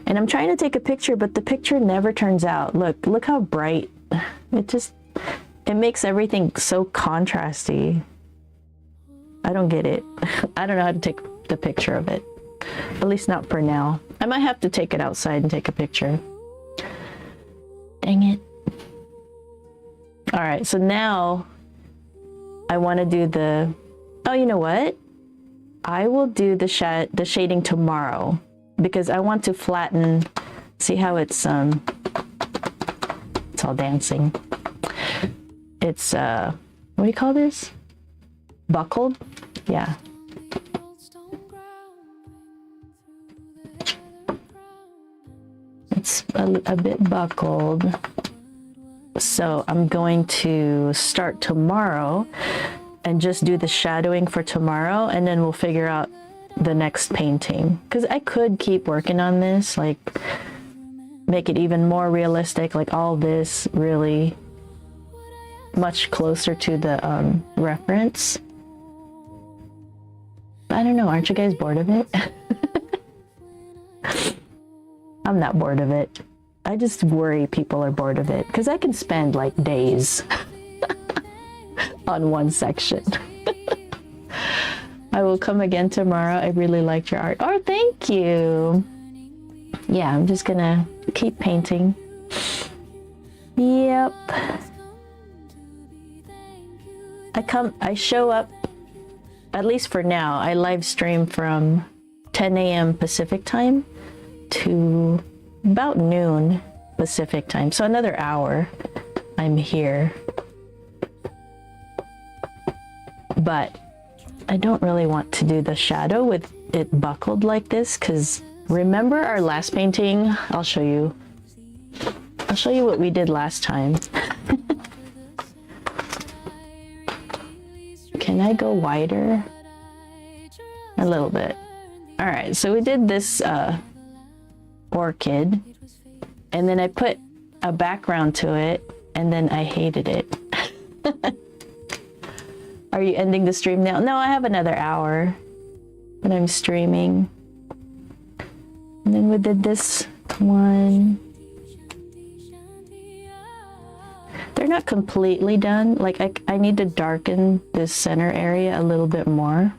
And I'm trying to take a picture, but the picture never turns out. Look how bright. It makes everything so contrasty. I don't get it. I don't know how to take the picture of it. At least not for now. I might have to take it outside and take a picture. Dang it. All right, so now I want to do the, oh, you know what? I will do the shading tomorrow because I want to flatten, see how it's all dancing. It's, what do you call this? Buckled? Yeah. It's a bit buckled. So I'm going to start tomorrow and just do the shadowing for tomorrow, and then we'll figure out the next painting. Because I could keep working on this, like make it even more realistic, like all this really much closer to the reference. I don't know, aren't you guys bored of it? I'm not bored of it. I just worry people are bored of it because I can spend like days on one section. I will come again tomorrow. I really liked your art. Oh, thank you. Yeah, I'm just gonna keep painting. Yep. I show up, at least for now, I live stream from 10 a.m. Pacific time to about noon Pacific time. So another hour I'm here. But I don't really want to do the shadow with it buckled like this, because remember our last painting? I'll show you what we did last time. Can I go wider? A little bit. All right, so we did this orchid, and then I put a background to it, and then I hated it. Are you ending the stream now? No, I have another hour, but I'm streaming. And then we did this one. They're not completely done. Like I need to darken this center area a little bit more.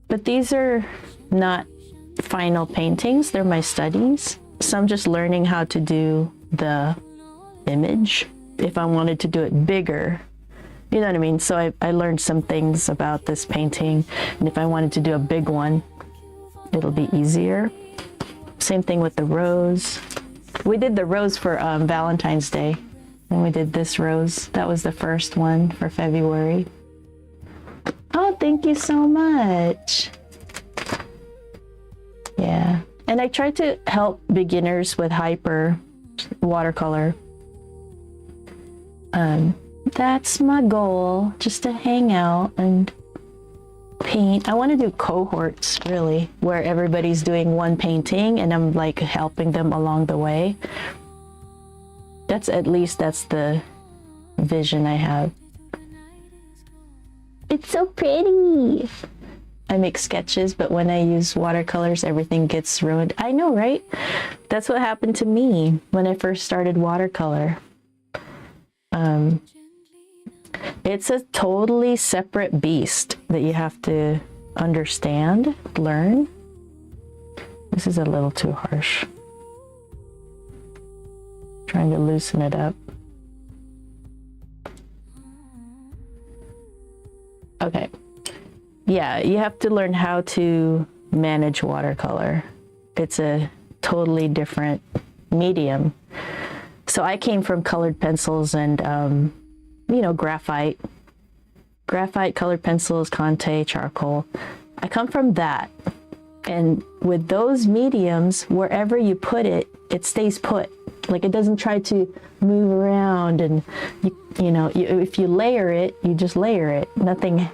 But these are not final paintings. They're my studies. So I'm just learning how to do the image. If I wanted to do it bigger, you know what I mean? So I learned some things about this painting. And if I wanted to do a big one, it'll be easier. Same thing with the rose. We did the rose for Valentine's Day. And we did this rose. That was the first one for February. Oh, thank you so much. Yeah. And I tried to help beginners with hyper watercolor. That's my goal, just to hang out and paint. I want to do cohorts, really, where everybody's doing one painting and I'm like helping them along the way. That's the vision I have. It's so pretty. I make sketches, but when I use watercolors, everything gets ruined. I know, right? That's what happened to me when I first started watercolor. It's a totally separate beast that you have to understand, learn. This is a little too harsh. Trying to loosen it up. Okay. Yeah, you have to learn how to manage watercolor. It's a totally different medium. So I came from colored pencils and, graphite, colored pencils, Conte, charcoal. I come from that. And with those mediums, wherever you put it, it stays put. Like, it doesn't try to move around, and if you layer it, you just layer it. Nothing, you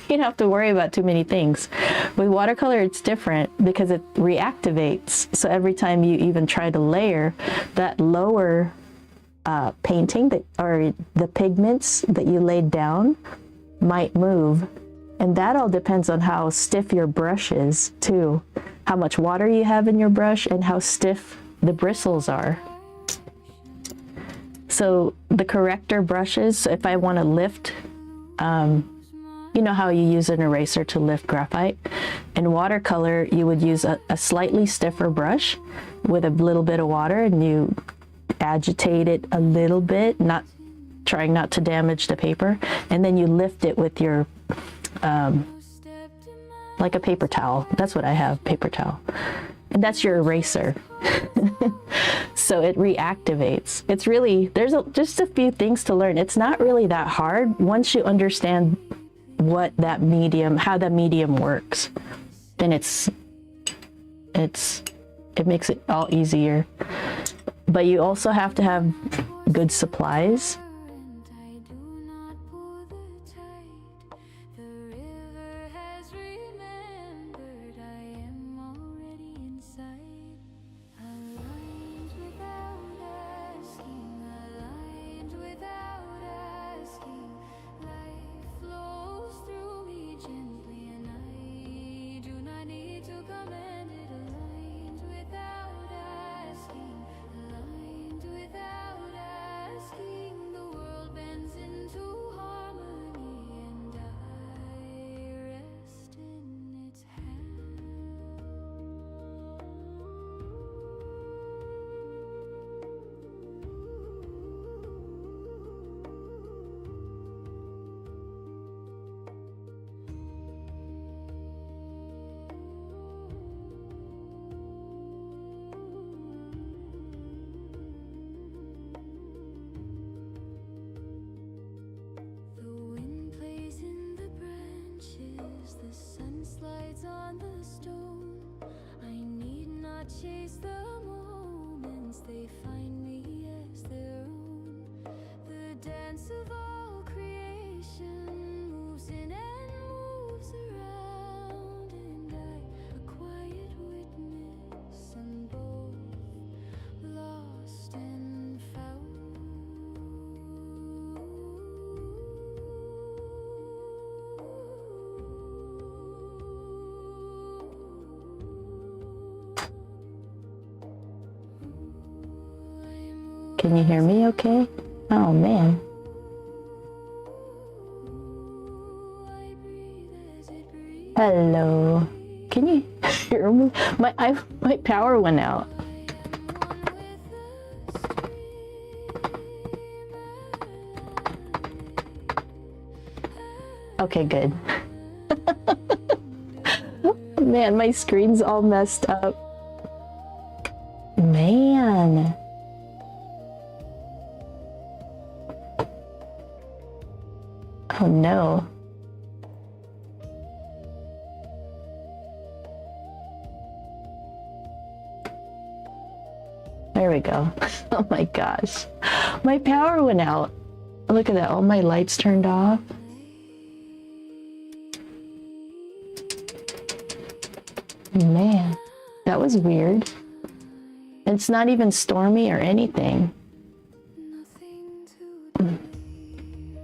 don't have to worry about too many things. With watercolor, it's different because it reactivates. So every time you even try to layer, that lower painting or the pigments that you laid down might move. And that all depends on how stiff your brush is too, how much water you have in your brush and how stiff the bristles are. So the corrector brushes, if I want to lift, you know how you use an eraser to lift graphite? In watercolor, you would use a slightly stiffer brush with a little bit of water, and you agitate it a little bit, trying not to damage the paper, and then you lift it with your like a paper towel. That's what I have, paper towel. And that's your eraser. So it reactivates. It's really, just a few things to learn. It's not really that hard once you understand how that medium works. Then it makes it all easier. But you also have to have good supplies. Chase the moments, they find me as their own. The dance of all creation moves in and moves around, and I, a quiet witness, and both lost and found. Can you hear me okay? Oh man. Hello. Can you hear me? My power went out. Okay, good. Man, my screen's all messed up. Man. Oh no. There we go. Oh my gosh. My power went out. Look at that, all my lights turned off. Man, that was weird. It's not even stormy or anything.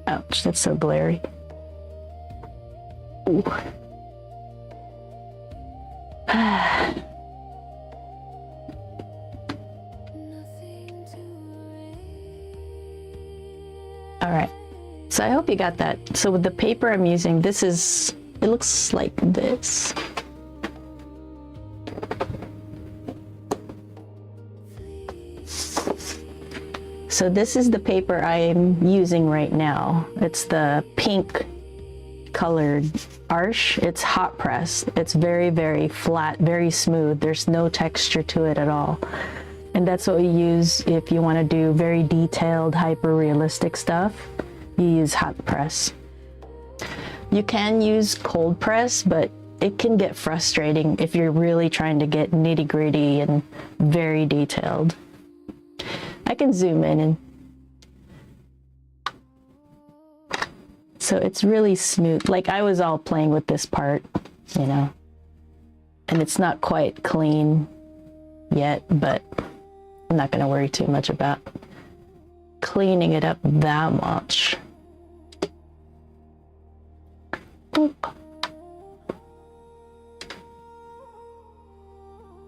Ouch, that's so glary. Ooh. All right, so I hope you got that. So with the paper I'm using, it looks like this. So this is the paper I'm using right now. It's the pink colored Arche. It's hot press. It's very, very flat, very smooth. There's no texture to it at all. And that's what we use if you want to do very detailed, hyper-realistic stuff. You use hot press. You can use cold press, but it can get frustrating if you're really trying to get nitty-gritty and very detailed. I can zoom in and so it's really smooth. Like I was all playing with this part, you know, and it's not quite clean yet, but I'm not going to worry too much about cleaning it up that much.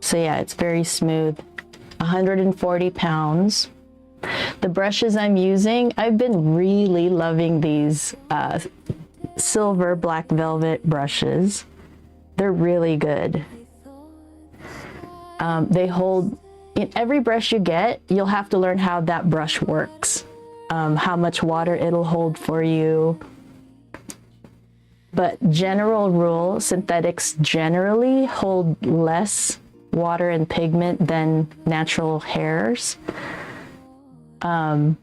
So yeah, it's very smooth. 140 pounds. The brushes I'm using, I've been really loving these silver black velvet brushes. They're really good. They hold, in every brush you get, you'll have to learn how that brush works, how much water it'll hold for you. But general rule, synthetics generally hold less water and pigment than natural hairs. And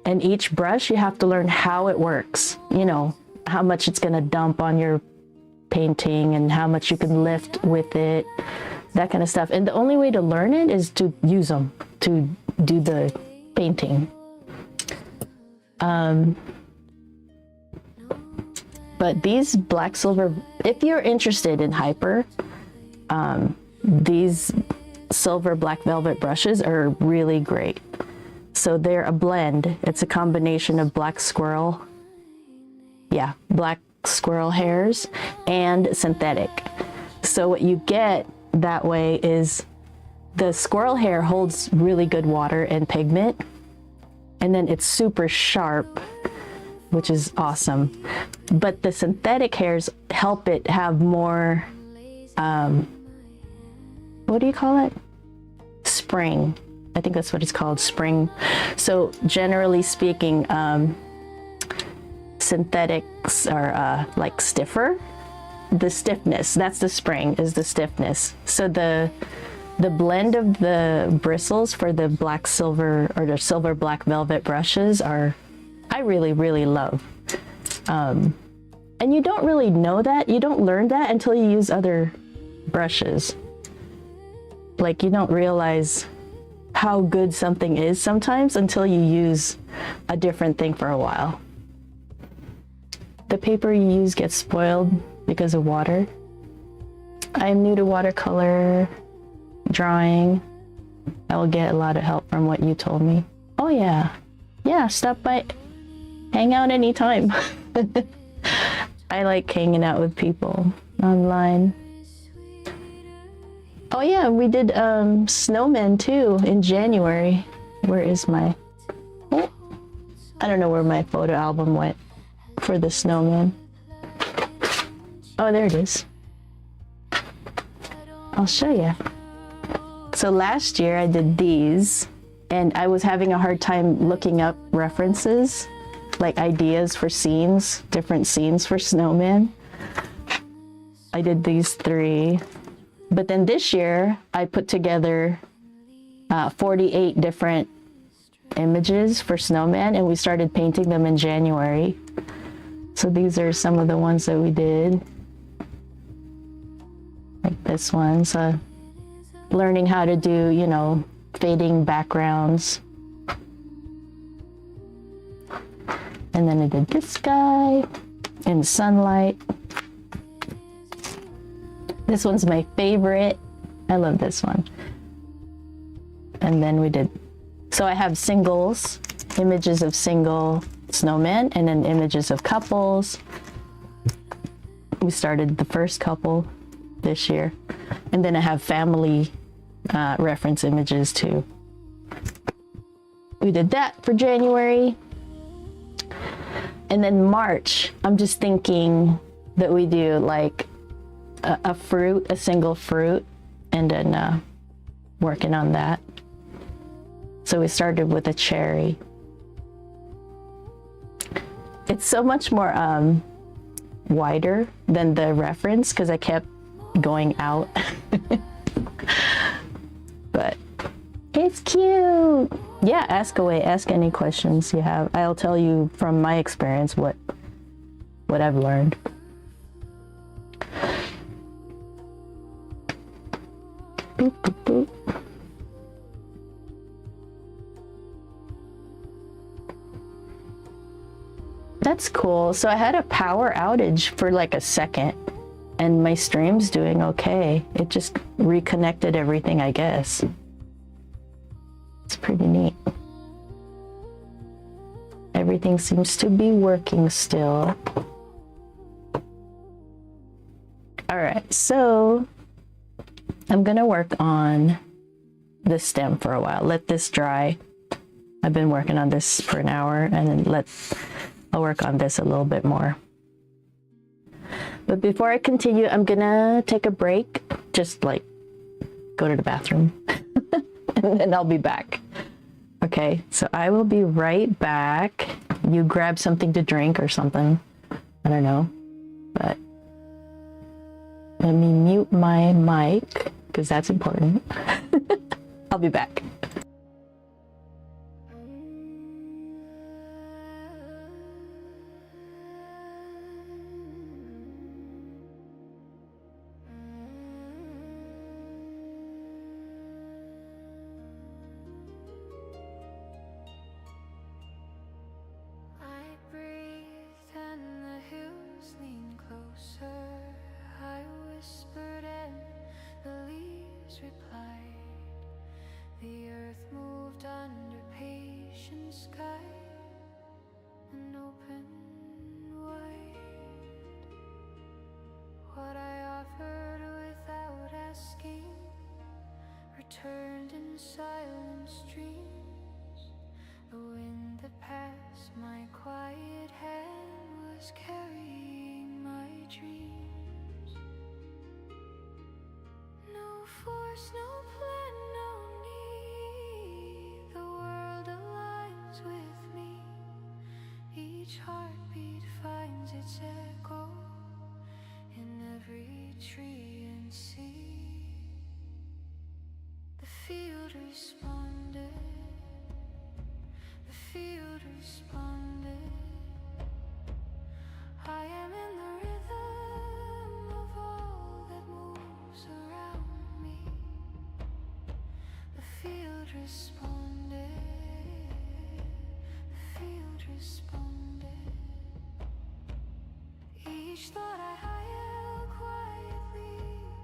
each brush you have to learn how it works, you know, how much it's going to dump on your painting and how much you can lift with it, that kind of stuff. And the only way to learn it is to use them to do the painting. But these black silver, if you're interested in hyper, these silver black velvet brushes are really great. So they're a blend. It's a combination of black squirrel hairs and synthetic. So what you get that way is the squirrel hair holds really good water and pigment, and then it's super sharp, which is awesome. But the synthetic hairs help it have more, what do you call it? Spring. I think that's what it's called, spring. So generally speaking, synthetics are like stiffer. The stiffness, that's the spring, is the stiffness. So the blend of the bristles for the black silver or the silver black velvet brushes I really, really love. And you don't really know that, you don't learn that until you use other brushes. Like you don't realize how good something is sometimes until you use a different thing for a while. The paper you use gets spoiled because of water. I'm new to watercolor drawing. I will get a lot of help from what you told me. Oh yeah. Yeah, stop by, hang out anytime. I like hanging out with people online. Oh yeah, we did snowmen too in January. Where is my, oh, I don't know where my photo album went for the snowman. Oh, there it is. I'll show you. So last year I did these and I was having a hard time looking up references, like ideas for scenes, different scenes for snowmen. I did these 3. But then this year, I put together 48 different images for snowman, and we started painting them in January. So these are some of the ones that we did. Like this one, so learning how to do, you know, fading backgrounds. And then I did this guy in sunlight. This one's my favorite. I love this one. And then we did, so I have singles, images of single snowmen, and then images of couples. We started the first couple this year. And then I have family reference images too. We did that for January. And then March, I'm just thinking that we do like a fruit, a single fruit, and then working on that. So we started with a cherry. It's so much more wider than the reference because I kept going out. But it's cute. Yeah, ask away. Ask any questions you have. I'll tell you from my experience what I've learned. Boop, boop, boop. That's cool. So I had a power outage for like a second and my stream's doing okay. It just reconnected everything, I guess. It's pretty neat. Everything seems to be working still. All right, so I'm gonna work on the stem for a while. Let this dry. I've been working on this for an hour, and then I'll work on this a little bit more. But before I continue, I'm gonna take a break, just like go to the bathroom, and then I'll be back. Okay, so I will be right back. You grab something to drink or something. I don't know, but let me mute my mic because that's important. I'll be back. Turned in silent streams. The wind that passed my quiet hand was carrying my dreams. No force, no plan, no need. The world aligns with me. Each heartbeat finds its echo in every tree and sea. The field responded, the field responded. I am in the rhythm of all that moves around me. The field responded, the field responded. Each thought I held quietly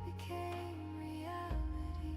became reality.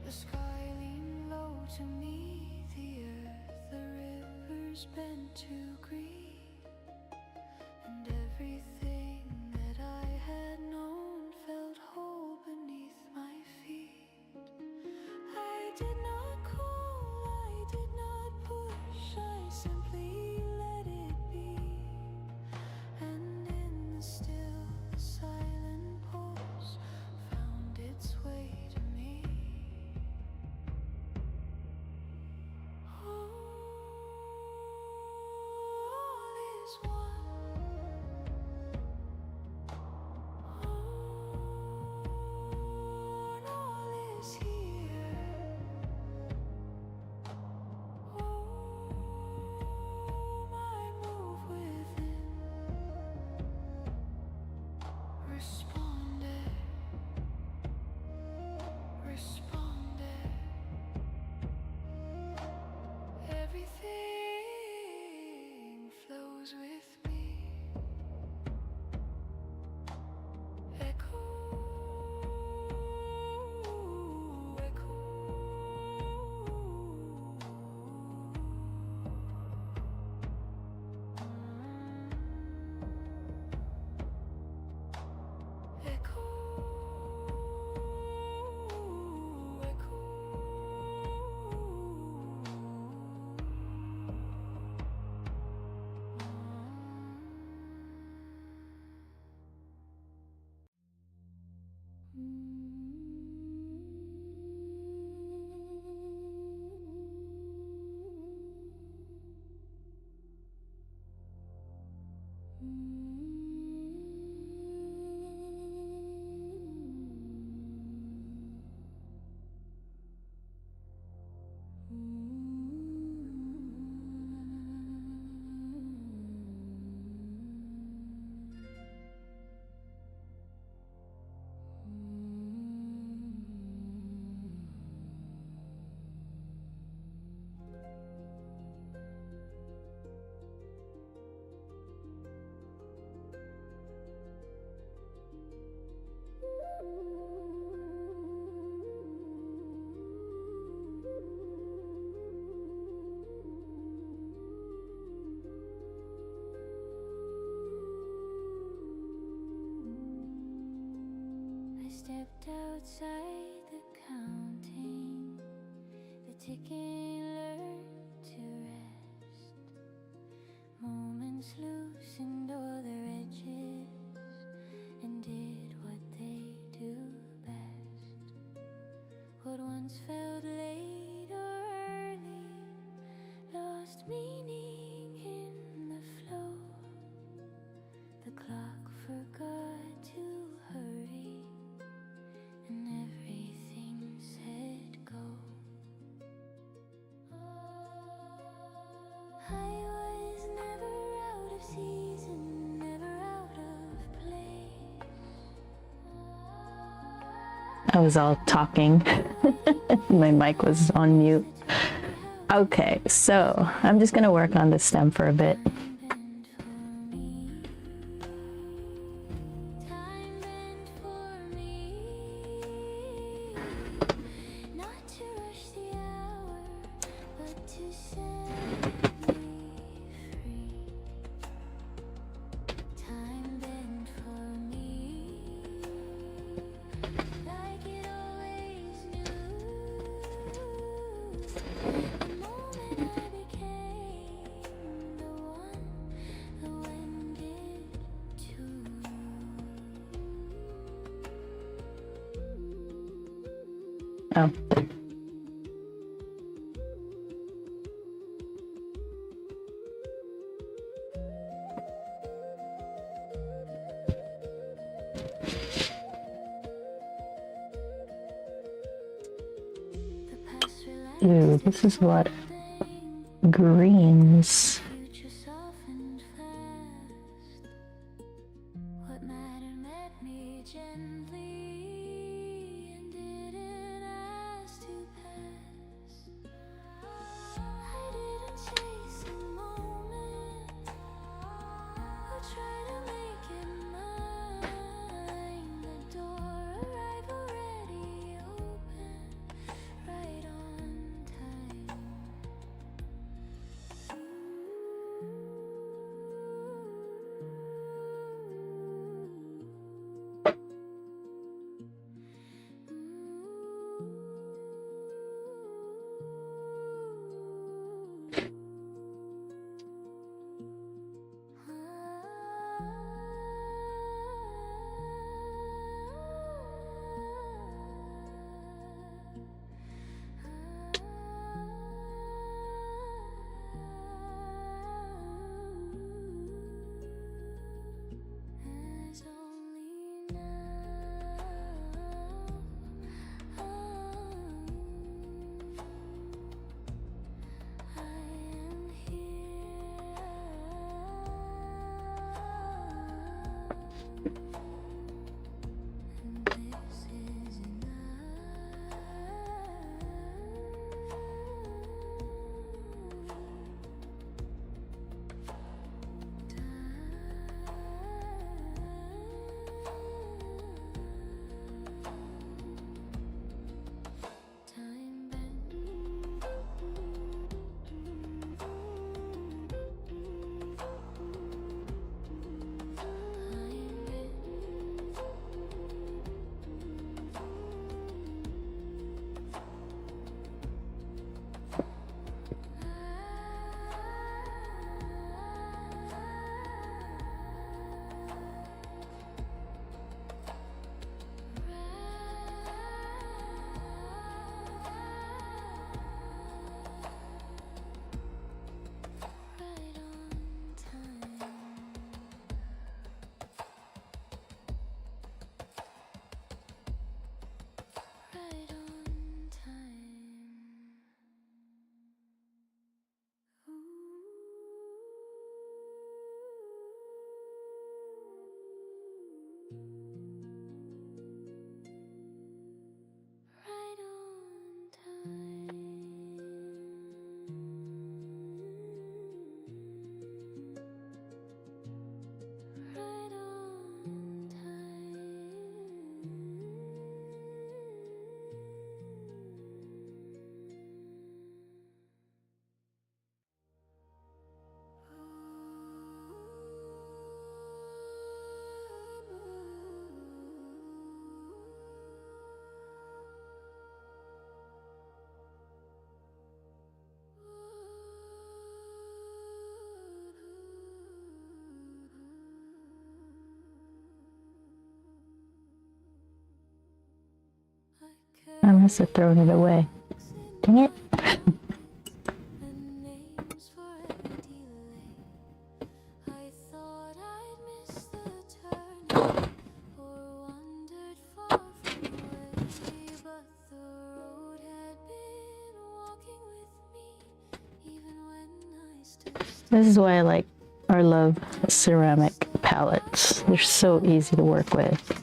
The sky leaned low to me, the earth, the rivers bent to green, and everything that I had known felt whole beneath my feet. I did not call, I did not push, I simply let it be. And in the still, the silent pulse found its way to me. outside the counting, the ticking learn to rest. Moments loosened all their edges and did what they do best. What once felt late or early lost meaning in the flow. The clock forgot to hurry and everything said go. I was never out of season, never out of place. I was all talking. My mic was on mute. Okay, so I'm just gonna work on the stem for a bit. Oh. Ooh, this is what greens. What mattered met me gently and didn't ask to pass. I didn't chase a moment or try to make it mine. The door arrived already open, right on time. must have thrown it away. Dang it. This is why I like or love ceramic palettes. They're so easy to work with.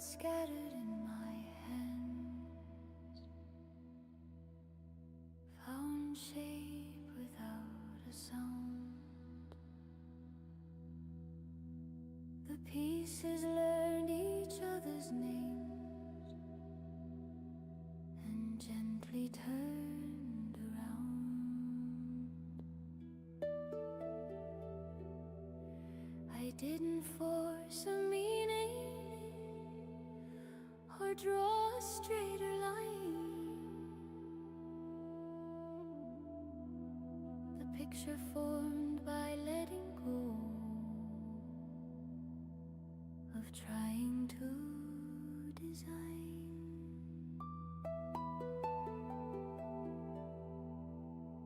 scattered in my hands, found shape without a sound. The pieces learned each other's names. turned around. I didn't force a meaning or draw a straighter line. The picture formed by letting go of trying to design.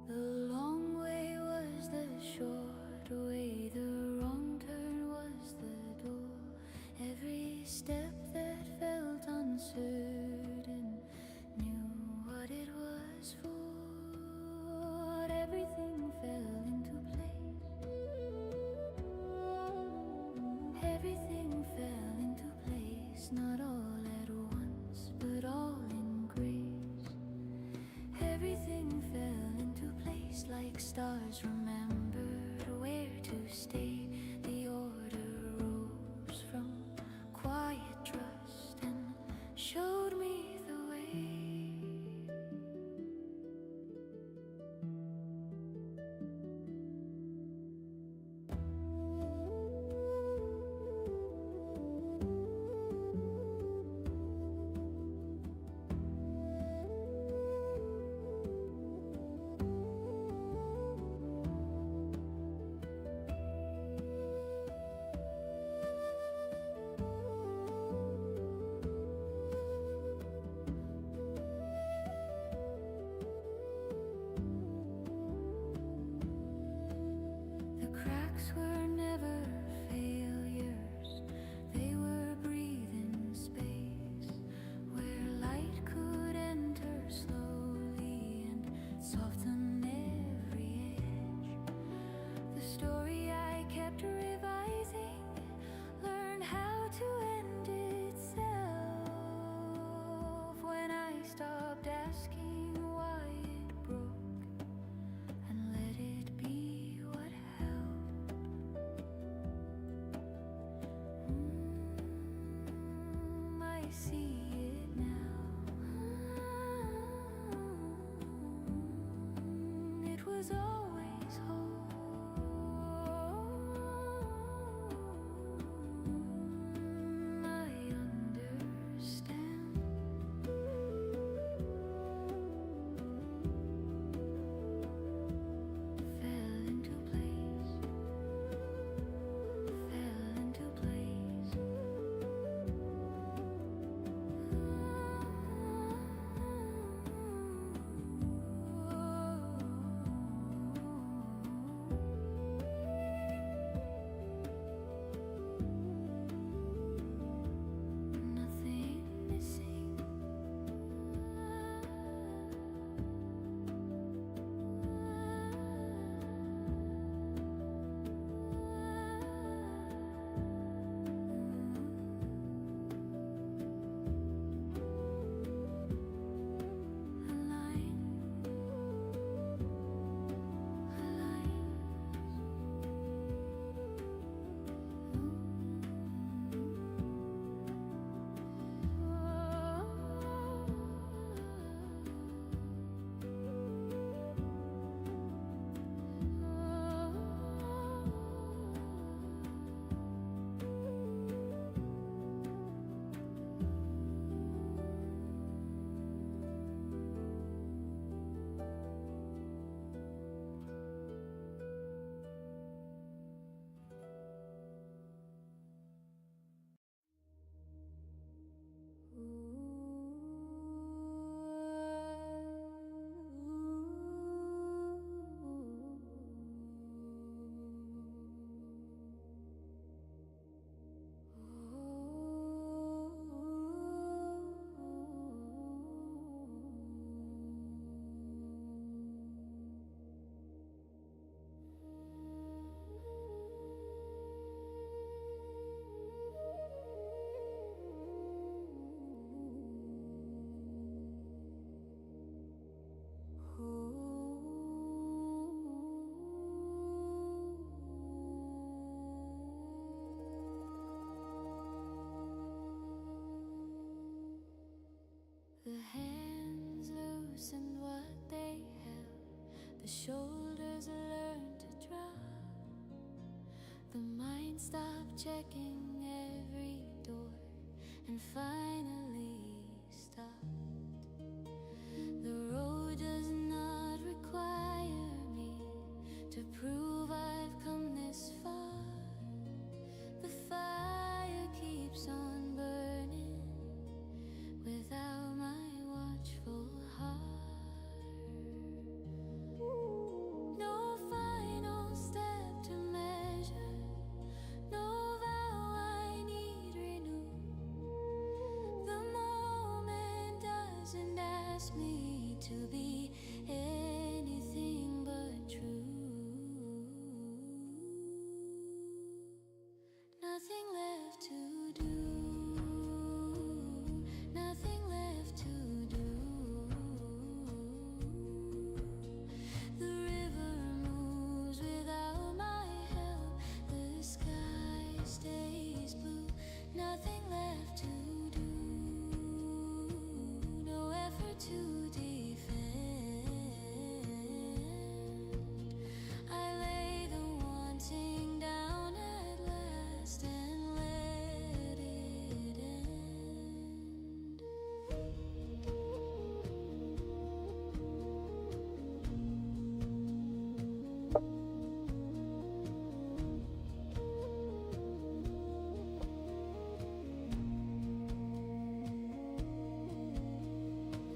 The long way was the short way, the wrong turn was the door. Every step that felt uncertain knew what it was for. Everything fell into place. Everything fell into place, not all at once, but all in grace. Everything fell into place like stars remembered where to stay. The order rose from quiet trust and showed me the way. The cracks were never failures, they were breathing space where light could enter slowly and soften every edge. The story I kept revising learned how to end itself when I stopped asking why it broke and let it be what held. I see it now. It was always home. I understand. Fell into place. Fell into place. The shoulders learn to drop. The mind stopped checking every door and finally stopped. The road does not require me to prove I've come this far. The fire keeps on burning without my watchful heart. No final step to measure, no vow I need renew. The moment doesn't ask me to be anything but true. Nothing left to do, nothing left to do. The river moves without my help, the sky stays blue. Nothing left to do, no effort to defend. I lay the wanting down at last and let it end.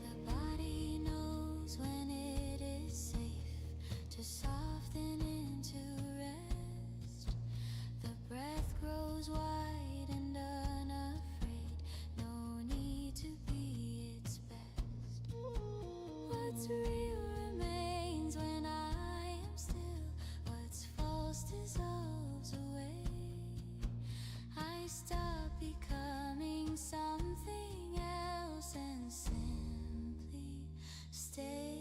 The body knows when it is safe to soften into rest. The breath grows wide and unafraid, no need to be its best. What's real remains when I am still, what's false dissolves away. I stop becoming something else and simply stay.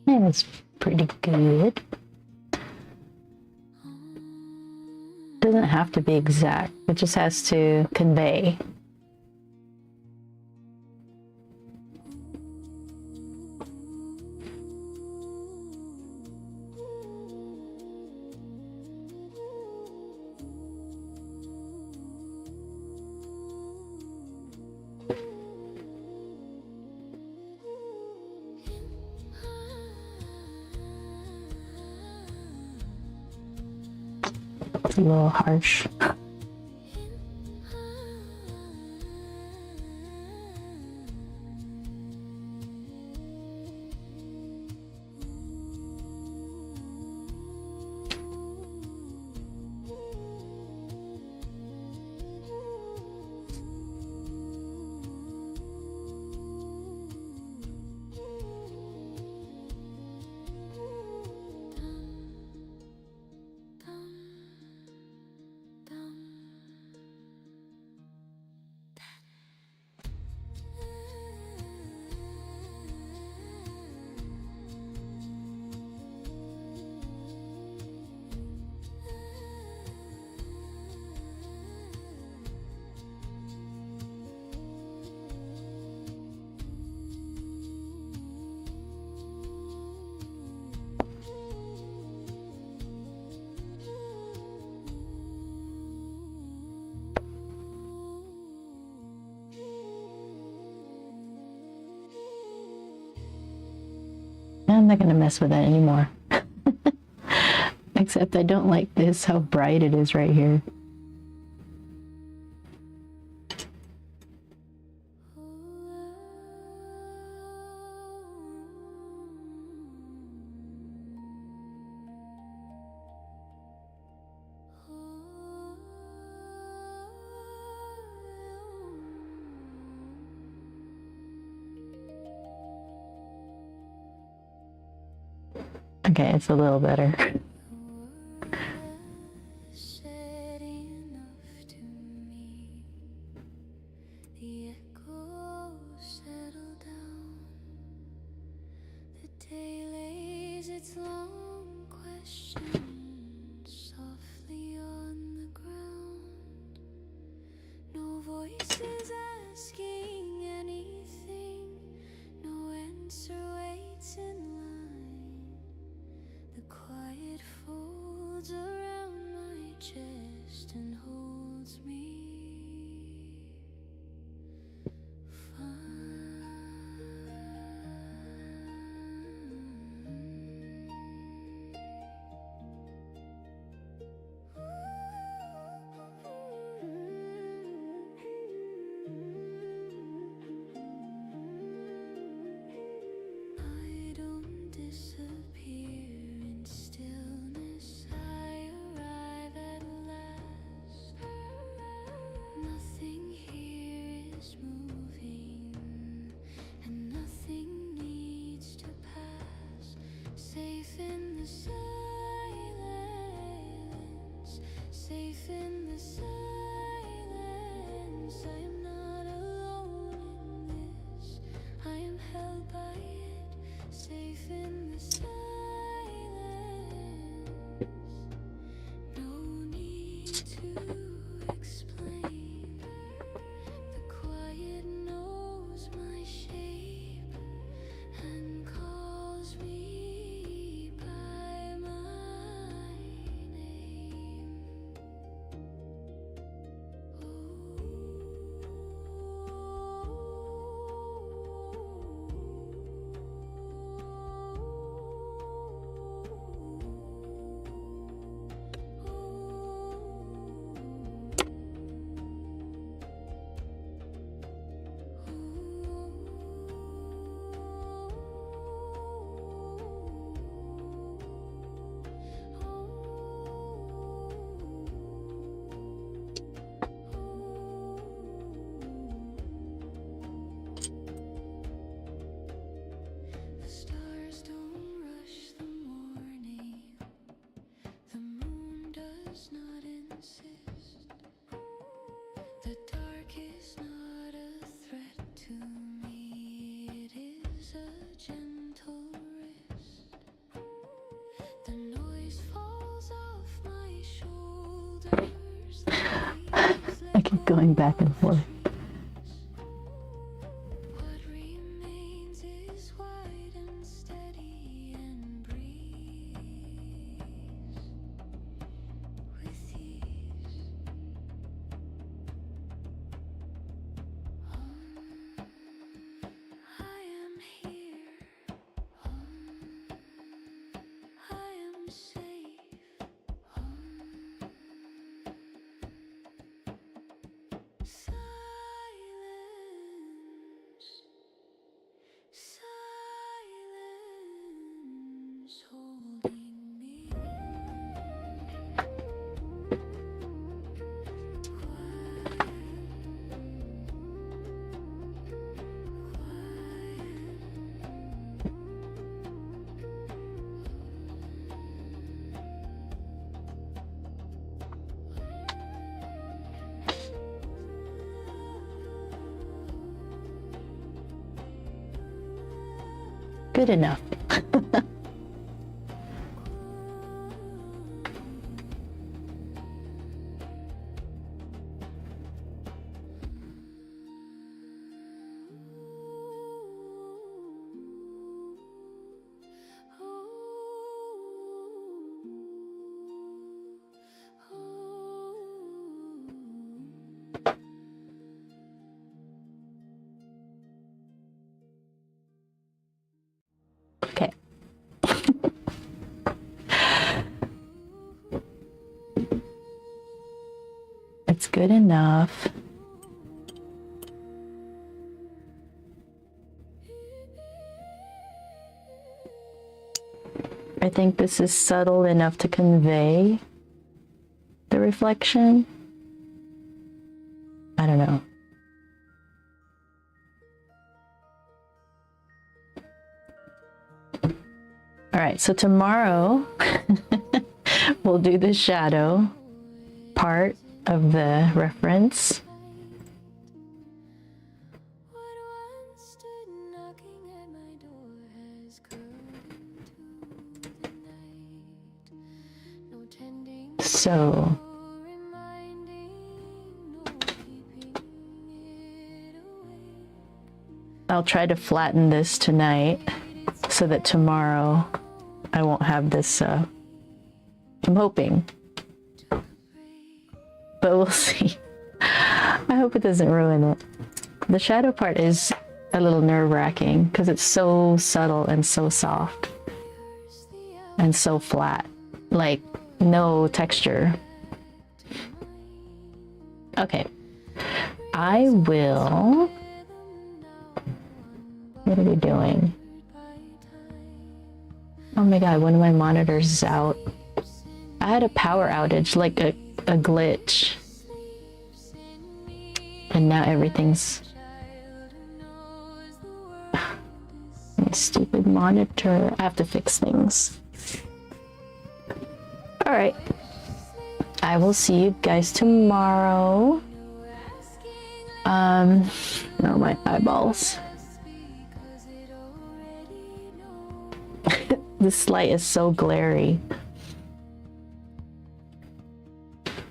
That was pretty good. Doesn't have to be exact, it just has to convey. It's a little harsh. I'm not gonna mess with that anymore. Except I don't like this, how bright it is right here. Okay, it's a little better. Said enough to me. The echoes settle down. The day lays its long question softly on the ground. No voices asking anything. No answer waits in line. The quiet folds around my chest and holds me I don't disappear in stillness. I arrive at last. Nothing here is moving, and nothing needs to pass. Safe in the silence, safe in the silence. I am not alone in this. I am held by it, safe in the silence. No need to explain. The quiet knows my shape and calls me by my name. The stars don't rush the morning. The moon does not insist. The dark is not a threat to me. It is a gentle wrist. The noise falls off my shoulders. The leaves I keep going back and forth. What remains is wide and steady and breathes with ease. I am here. I am safe. Silence. Silence holding me. Good enough. Okay. It's good enough. I think this is subtle enough to convey the reflection. I don't know. All right, so tomorrow we'll do the shadow part of the reference. So I'll try to flatten this tonight so that tomorrow I won't have this, I'm hoping, but we'll see. I hope it doesn't ruin it. The shadow part is a little nerve-wracking because it's so subtle and so soft and so flat, like no texture. Okay, I will, what are we doing? Oh my god, one of my monitors is out. I had a power outage, like a glitch. And now everything's... My stupid monitor. I have to fix things. Alright. I will see you guys tomorrow. Oh, my eyeballs. This light is so glary.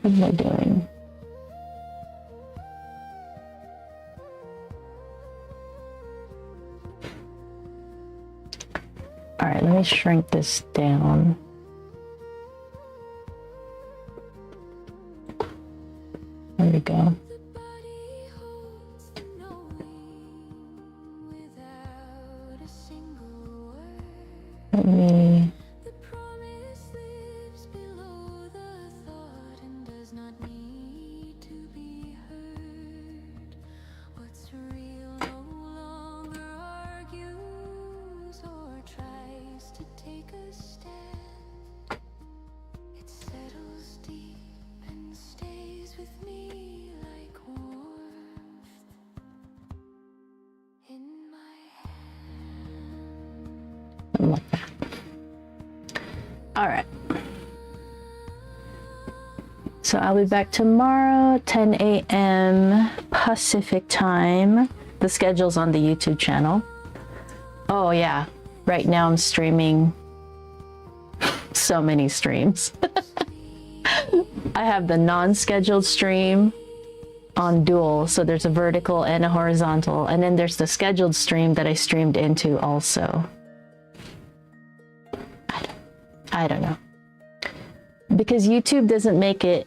What am I doing? All right, let me shrink this down. There we go. Let me... like that. All right. So I'll be back tomorrow, 10 a.m. Pacific time. The schedule's on the YouTube channel. Oh yeah, right now I'm streaming so many streams. I have the non-scheduled stream on dual, so there's a vertical and a horizontal, and then there's the scheduled stream that I streamed into also. I don't know, because YouTube doesn't make it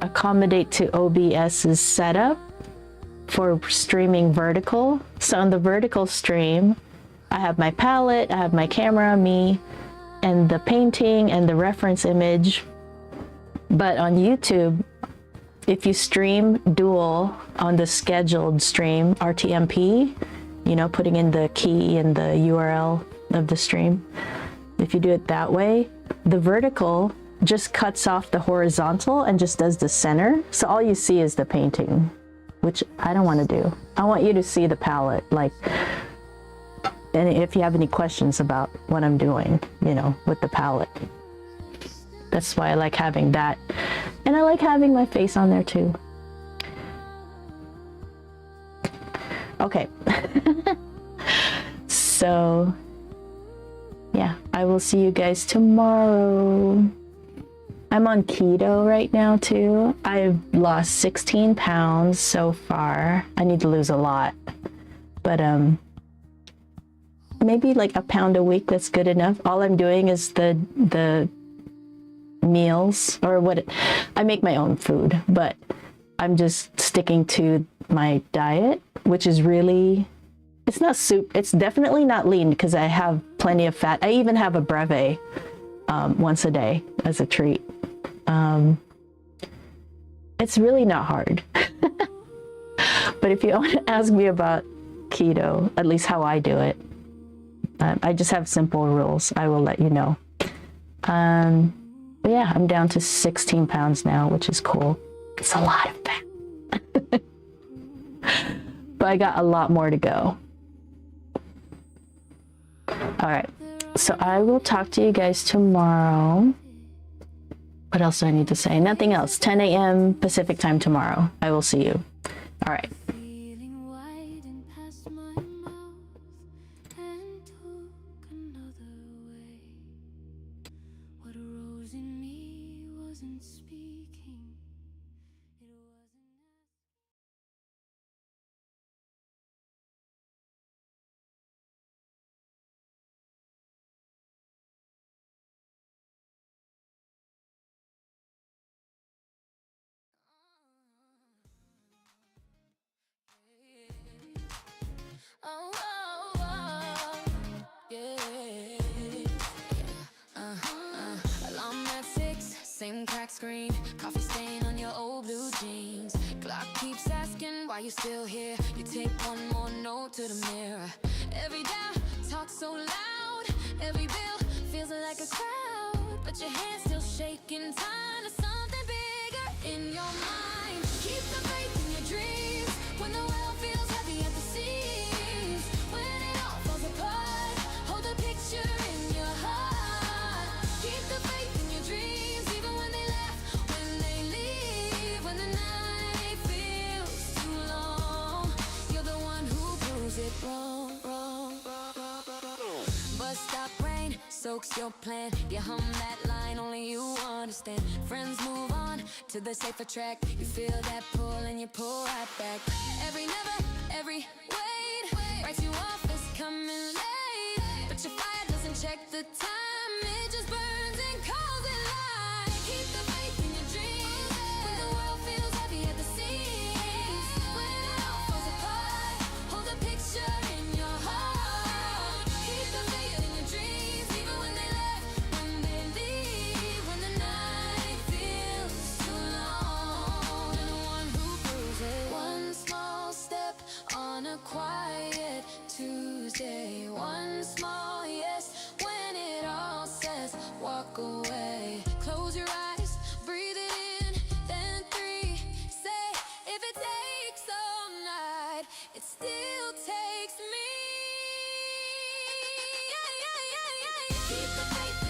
accommodate to OBS's setup for streaming vertical. So on the vertical stream, I have my palette, I have my camera, me, and the painting and the reference image. But on YouTube, if you stream dual on the scheduled stream, RTMP, you know, putting in the key and the URL of the stream, if you do it that way, the vertical just cuts off the horizontal and just does the center. So all you see is the painting, which I don't want to do. I want you to see the palette, like, and if you have any questions about what I'm doing, you know, with the palette. That's why I like having that. And I like having my face on there too. Okay. So, yeah, I will see you guys tomorrow. I'm on keto right now too. I've lost 16 pounds so far. I need to lose a lot, but maybe like a pound a week, that's good enough. All I'm doing is the meals, or what, I make my own food, but I'm just sticking to my diet, which is really, it's not soup, it's definitely not lean because I have plenty of fat. I even have a breve once a day as a treat. It's really not hard. But if you want to ask me about keto, at least how I do it, I just have simple rules. I will let you know. But yeah, I'm down to 16 pounds now, which is cool. It's a lot of fat. But I got a lot more to go. All right. So I will talk to you guys tomorrow. What else do I need to say? Nothing else. 10 a.m. Pacific time tomorrow. I will see you. All right. Feeling widened past my mouth and took another way. What arose in me wasn't speaking. It wasn't. Oh, oh, oh, yeah. Alarm at 6, same crack screen, coffee stain on your old blue jeans. Clock keeps asking why you still here. You take one more note to the mirror. Every doubt talks so loud. Every bill feels like a crowd, but your hand's still shaking. Time to something bigger in your mind. Keep the faith in your dreams when the world feels heavy at the seams. When it all falls apart, hold the picture in your heart. Keep the faith in your dreams, even when they laugh, when they leave, when the night feels too long. You're the one who proves it wrong, wrong, wrong, wrong, wrong. Bus stop rain soaks your plan. You hum that line only you understand. Friends move on to the safer track. You feel that pull and you pull right back. Every never, every wait writes you off as coming late. But your fire doesn't check the time. It just burns and calls it light. Keep the faith in your dreams when the world feels heavy at the seams. When it all falls apart, hold the picture in your heart. Keep the faith in your dreams, even when they left, when they leave, when the night feels too long. You're the one who proves it. One small step on a quiet Tuesday. One small yes when it all says walk away. Close your eyes, breathe it in, then 3. Say if it takes all night, it still takes me. Yeah, yeah, yeah, yeah, yeah. Keep the faith